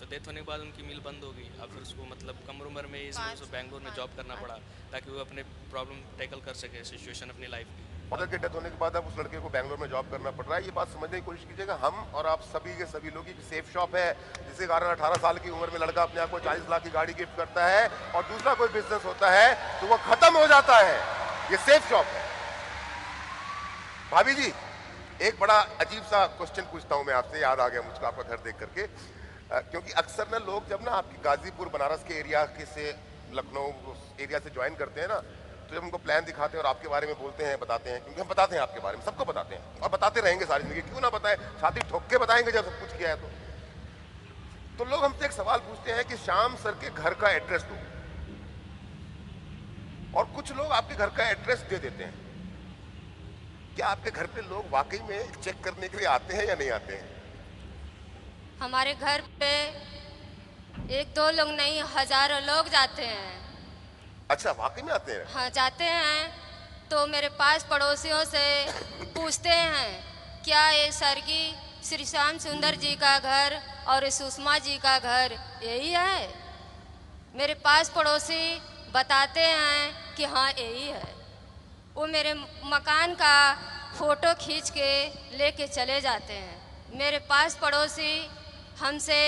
तो डेथ होने के बाद उनकी मिल बंद हो गई। अब फिर उसको मतलब कम उम्र में उसको बैंगलोर में जॉब करना पड़ा ताकि वो अपने प्रॉब्लम टैकल कर सके, सिचुएशन अपनी लाइफ की। फादर की डेथ होने के बाद अब उस लड़के को बैंगलोर में जॉब करना पड़ रहा है। ये बात समझने की कोशिश कीजिएगा, हम और आप सभी के सभी लोग की सेफ शॉप है जिसके कारण 18 साल की उम्र में लड़का अपने आप को 40 लाख की गाड़ी गिफ्ट करता है और दूसरा कोई बिजनेस होता है तो वो खत्म हो जाता है। ये सेफ शॉप है। भाभी जी, एक बड़ा अजीब सा क्वेश्चन पूछता हूं मैं आपसे, याद आ गया मुझको आपका घर देख करके। क्योंकि अक्सर ना लोग जब ना आपकी गाजीपुर बनारस के एरिया के से लखनऊ एरिया से ज्वाइन करते हैं ना, तो जब उनको प्लान दिखाते हैं और आपके बारे में बोलते हैं, बताते हैं, क्योंकि हम बताते हैं आपके बारे में, सबको बताते हैं और बताते रहेंगे सारी जिंदगी, क्यों ना बताएं, छाती ठोक के बताएंगे जब सब कुछ किया है तो लोग हमसे एक सवाल पूछते हैं कि श्याम सर के घर का एड्रेस दो, और कुछ लोग आपके घर का एड्रेस दे देते हैं। क्या आपके घर पे लोग वाकई में चेक करने के लिए आते हैं या नहीं आते हैं? हमारे घर पे एक दो लोग नहीं, हजारों लोग जाते हैं। अच्छा, वाकई में आते हैं? हाँ, जाते हैं तो मेरे पास पड़ोसियों से पूछते हैं क्या ये स्वर्गीय श्री श्याम सुंदर जी का घर और सुषमा जी का घर यही है? मेरे पास पड़ोसी बताते हैं कि हाँ यही है। वो मेरे मकान का फोटो खींच के लेके चले जाते हैं। मेरे पास पड़ोसी हमसे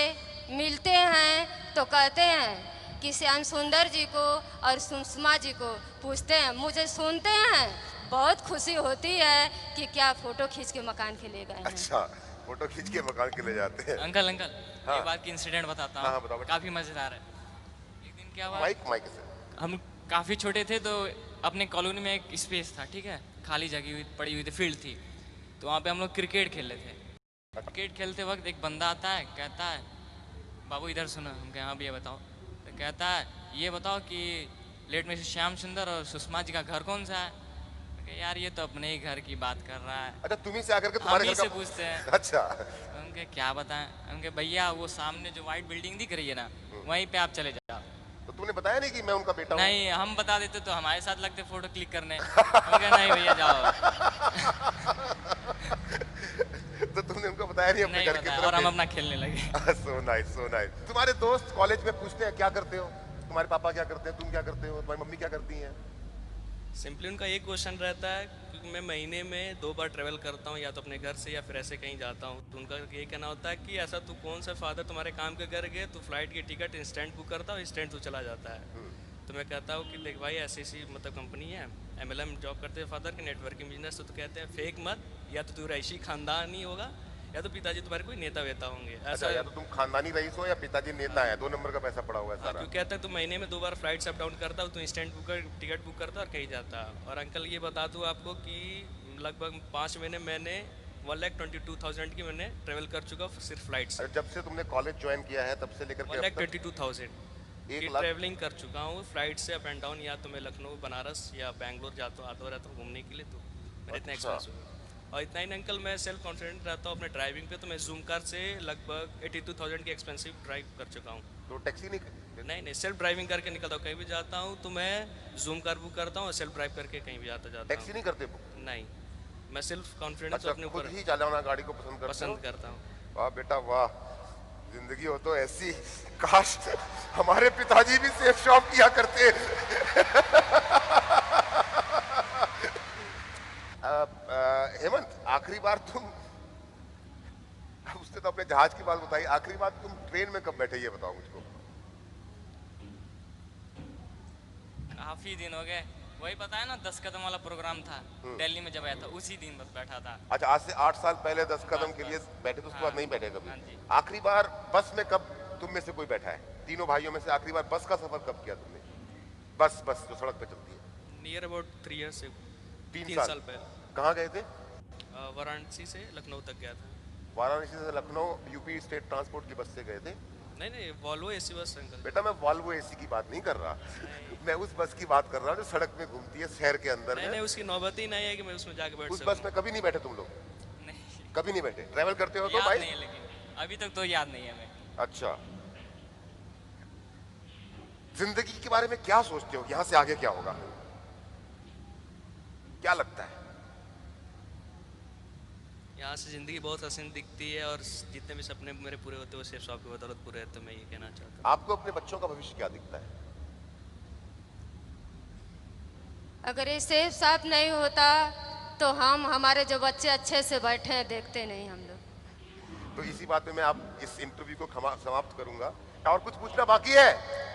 मिलते हैं तो कहते हैं कि श्याम सुंदर जी को और सुषमा जी को पूछते हैं। मुझे सुनते हैं, बहुत खुशी होती है कि क्या फोटो खींच के मकान के ले गए हैं। अच्छा, फोटो खींच के मकान के ले जाते हैं। अंकल हाँ। ये बात की इंसिडेंट बताता हूँ। हाँ, बताओ। काफ़ी मज़ेदार है। एक दिन क्या हुआ, माइक से। हम काफ़ी छोटे थे तो अपने कॉलोनी में एक स्पेस था, ठीक है, खाली जगह हुई पड़ी हुई थी, फील्ड थी, तो वहाँ पे हम लोग क्रिकेट खेल रहे थे। क्रिकेट खेलते वक्त एक बंदा आता है, कहता है बाबू इधर सुनो। हम कहे हाँ भैया बताओ। तो कहता है ये बताओ कि लेट में श्याम सुंदर और सुषमा जी का घर कौन सा है? यार ये तो अपने ही घर की बात कर रहा है। अच्छा, तुम्ही से आकर के तुम्हारे घर से का पूछते हैं। अच्छा, उनके क्या बताएं? उनके भैया वो सामने जो व्हाइट बिल्डिंग दिख रही है ना, वहीं पे आप चले जाओ। तो तुमने बताया नहीं कि मैं उनका बेटा हूँ? नहीं, हम बता देते तो हमारे साथ लगते फोटो क्लिक करने। हम कहे नहीं भैया जाओ। तो तुमने उनको बताया नहीं अपने नहीं घर की बताया, तरफ? और हम अपना खेलने लगे। So nice, so nice. तुम्हारे दोस्त कॉलेज में पूछते हैं क्या करते हो, तुम्हारे पापा क्या करते हैं, तुम क्या करते हो, तुम्हारी मम्मी क्या करती हैं? सिंपली उनका एक क्वेश्चन रहता है क्योंकि मैं महीने में 2 बार ट्रैवल करता हूँ, या तो अपने घर से या फिर ऐसे कहीं जाता हूँ, तो उनका ये कहना होता है कि ऐसा तू कौन सा फादर तुम्हारे काम के घर गए, तू फ्लाइट की टिकट इंस्टेंट बुक करता हो, इंस्टेंट तू चला जाता है। तो मैं कहता हूँ कि देख भाई ऐसी मतलब कंपनी है, MLM जॉब करते हैं फादर के, नेटवर्किंग बिजनेस, तो कहते हैं फेक मत, या तो तू रईसी खानदानी होगा या तो पिताजी तुम्हारे कोई नेता वेता होंगे। अच्छा, या तो तुम खानदानी रईस हो या पिताजी नेता है, 2 नंबर का पैसा पड़ा हुआ है सारा। क्योंकि कहता है तू महीने में 2 बार फ्लाइट्स अप डाउन करता हूँ, तो इंस्टेंट टिकट बुक करता और कहीं जाता। और अंकल ये बता दूँ आपको कि लगभग 5 महीने मैंने 1,22,000 की मैंने ट्रेवल कर चुका सिर्फ फ्लाइट से। जब से तुमने कॉलेज ज्वाइन किया है तब से लेकर के 1,22,000 की ट्रेवलिंग कर चुका हूँ फ्लाइट से अप एंड डाउन, या तो मैं लखनऊ, बनारस या बैंगलोर आता रहता हूँ घूमने के लिए, तो मेरा इतना एक्सपीरियंस हुआ। और इतना ही अंकल मैं सेल्फ कॉन्फिडेंट रहता हूँ अपने ड्राइविंग पे, तो मैं जूम कार से लगभग 82,000 की एक्सपेंसिव ड्राइव कर चुका हूँ। तो टैक्सी नहीं, सेल्फ ड्राइविंग करके निकलता हूँ, कहीं भी जाता हूँ तो मैं जूम कार बुक करता हूँ और सेल्फ ड्राइव करके कहीं भी जाता हूँ। टैक्सी नहीं करते? नहीं, मैं सेल्फ कॉन्फिडेंस अच्छा, अपने खुद ऊपर ही चलाना गाड़ी को पसंद करता हूँ। वाह बेटा वाह, जिंदगी हो तो ऐसी। काश हमारे पिताजी भी सेफ शॉप किया करते। हेमंत, आखिरी बार तुम, उसने तो अपने जहाज की बात बताई, आखिरी बार तुम ट्रेन में कब बैठे ये बताओ मुझको। काफी दिन हो गए, वही पता है ना 10 कदम वाला प्रोग्राम था दिल्ली में जब आया था, उसी दिन बस बैठा था। अच्छा, आज से 8 साल पहले 10 कदम के लिए बैठे, तो उसके बाद नहीं बैठे कभी? आखिरी बार बस में कब तुम में से कोई बैठा है? तीनों भाइयों में से आखिरी बार बस का सफर कब किया तुमने? बस जो सड़क पे चलती है। नियर अबाउट 3 years से 3 साल पहले। कहाँ गए थे? वाराणसी से लखनऊ तक गया था। वाराणसी से लखनऊ यूपी स्टेट ट्रांसपोर्ट की बस से गए थे? नहीं, वॉल्वो AC बस अंकल। बेटा मैं वॉल्वो AC की बात नहीं कर रहा, मैं उस बस की बात कर रहा हूँ जो सड़क में घूमती है शहर के अंदर। नहीं, उसकी नौबत ही नहीं है कि मैं उसमें जाके बैठ उस बस में कभी नहीं बैठे तुम लोग? नहीं, कभी नहीं बैठे। ट्रैवल करते हो तो भाई? नहीं, लेकिन अभी तक तो याद नहीं है हमें। अच्छा, जिंदगी के बारे में क्या सोचते हो, यहाँ से आगे क्या होगा, क्या लगता है? यहाँ से ज़िंदगी बहुत हसीन दिखती है और जितने भी सपने मेरे पूरे होते हैं वो सिर्फ आपकी बदौलत पूरे होते हैं, मैं ये कहना चाहता हूँ। आपको अपने बच्चों का भविष्य क्या दिखता है? अगर ये सेफ साफ नहीं होता तो हम हमारे जो बच्चे अच्छे से बैठे हैं देखते नहीं हम लोग। तो इसी बात पे मैं आप इस इंटरव्यू को समाप्त करूंगा। और कुछ पूछना बाकी है?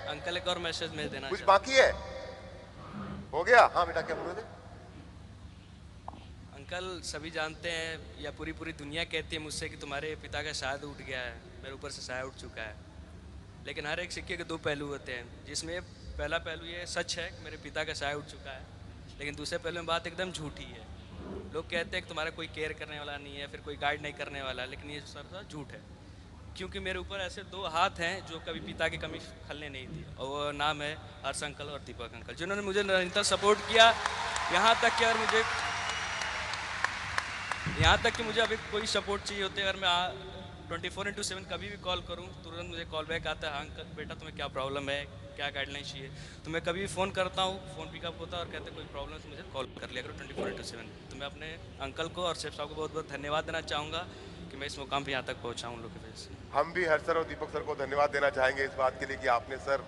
अंकल एक और मैसेज में देना कुछ बाकी है? हो गया? हाँ बेटा, क्या बोल रहे थे? अंकल सभी जानते हैं या पूरी दुनिया कहती है मुझसे कि तुम्हारे पिता का शायद उठ गया है, मेरे ऊपर से शायद उठ चुका है, लेकिन हर एक सिक्के के 2 पहलू होते हैं, जिसमें पहला पहलू ये सच है कि मेरे पिता का शायद उठ चुका है, लेकिन दूसरे पहलू में बात एकदम झूठी है। लोग कहते हैं कि तुम्हारा कोई केयर करने वाला नहीं है, फिर कोई गाइड नहीं करने वाला, लेकिन ये सर झूठ है, क्योंकि मेरे ऊपर ऐसे 2 हाथ हैं जो कभी पिता की कमी खलने नहीं दी, और वो नाम है हर्ष अंकल और दीपक अंकल, जिन्होंने मुझे निरंतर सपोर्ट किया, यहाँ तक कि मुझे अभी कोई सपोर्ट चाहिए होते, अगर मैं 24/7 कभी भी कॉल करूं तुरंत मुझे कॉल बैक आता है, हाँ अंकल बेटा तुम्हें क्या प्रॉब्लम है, क्या गाइडलाइन चाहिए। तो मैं कभी भी फ़ोन करता हूँ, फ़ोन पिकअप होता है और कहते हैं कोई प्रॉब्लम है तो मुझे कॉल कर लिया करो 24/7। तो मैं अपने अंकल को और शेफ साहब को बहुत बहुत धन्यवाद देना चाहूँगा कि मैं इस मुकाम पर यहाँ तक पहुँचा हूँ उन लोगों की वजह से। हम भी हर्ष सर और दीपक सर को धन्यवाद देना चाहेंगे इस बात के लिए कि आपने सर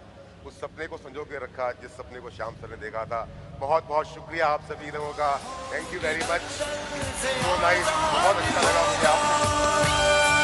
उस सपने को संजो के रखा जिस सपने को श्याम सर ने देखा था। बहुत बहुत शुक्रिया आप सभी लोगों का, thank you very much, so nice, बहुत अच्छा लगा मुझे आपसे।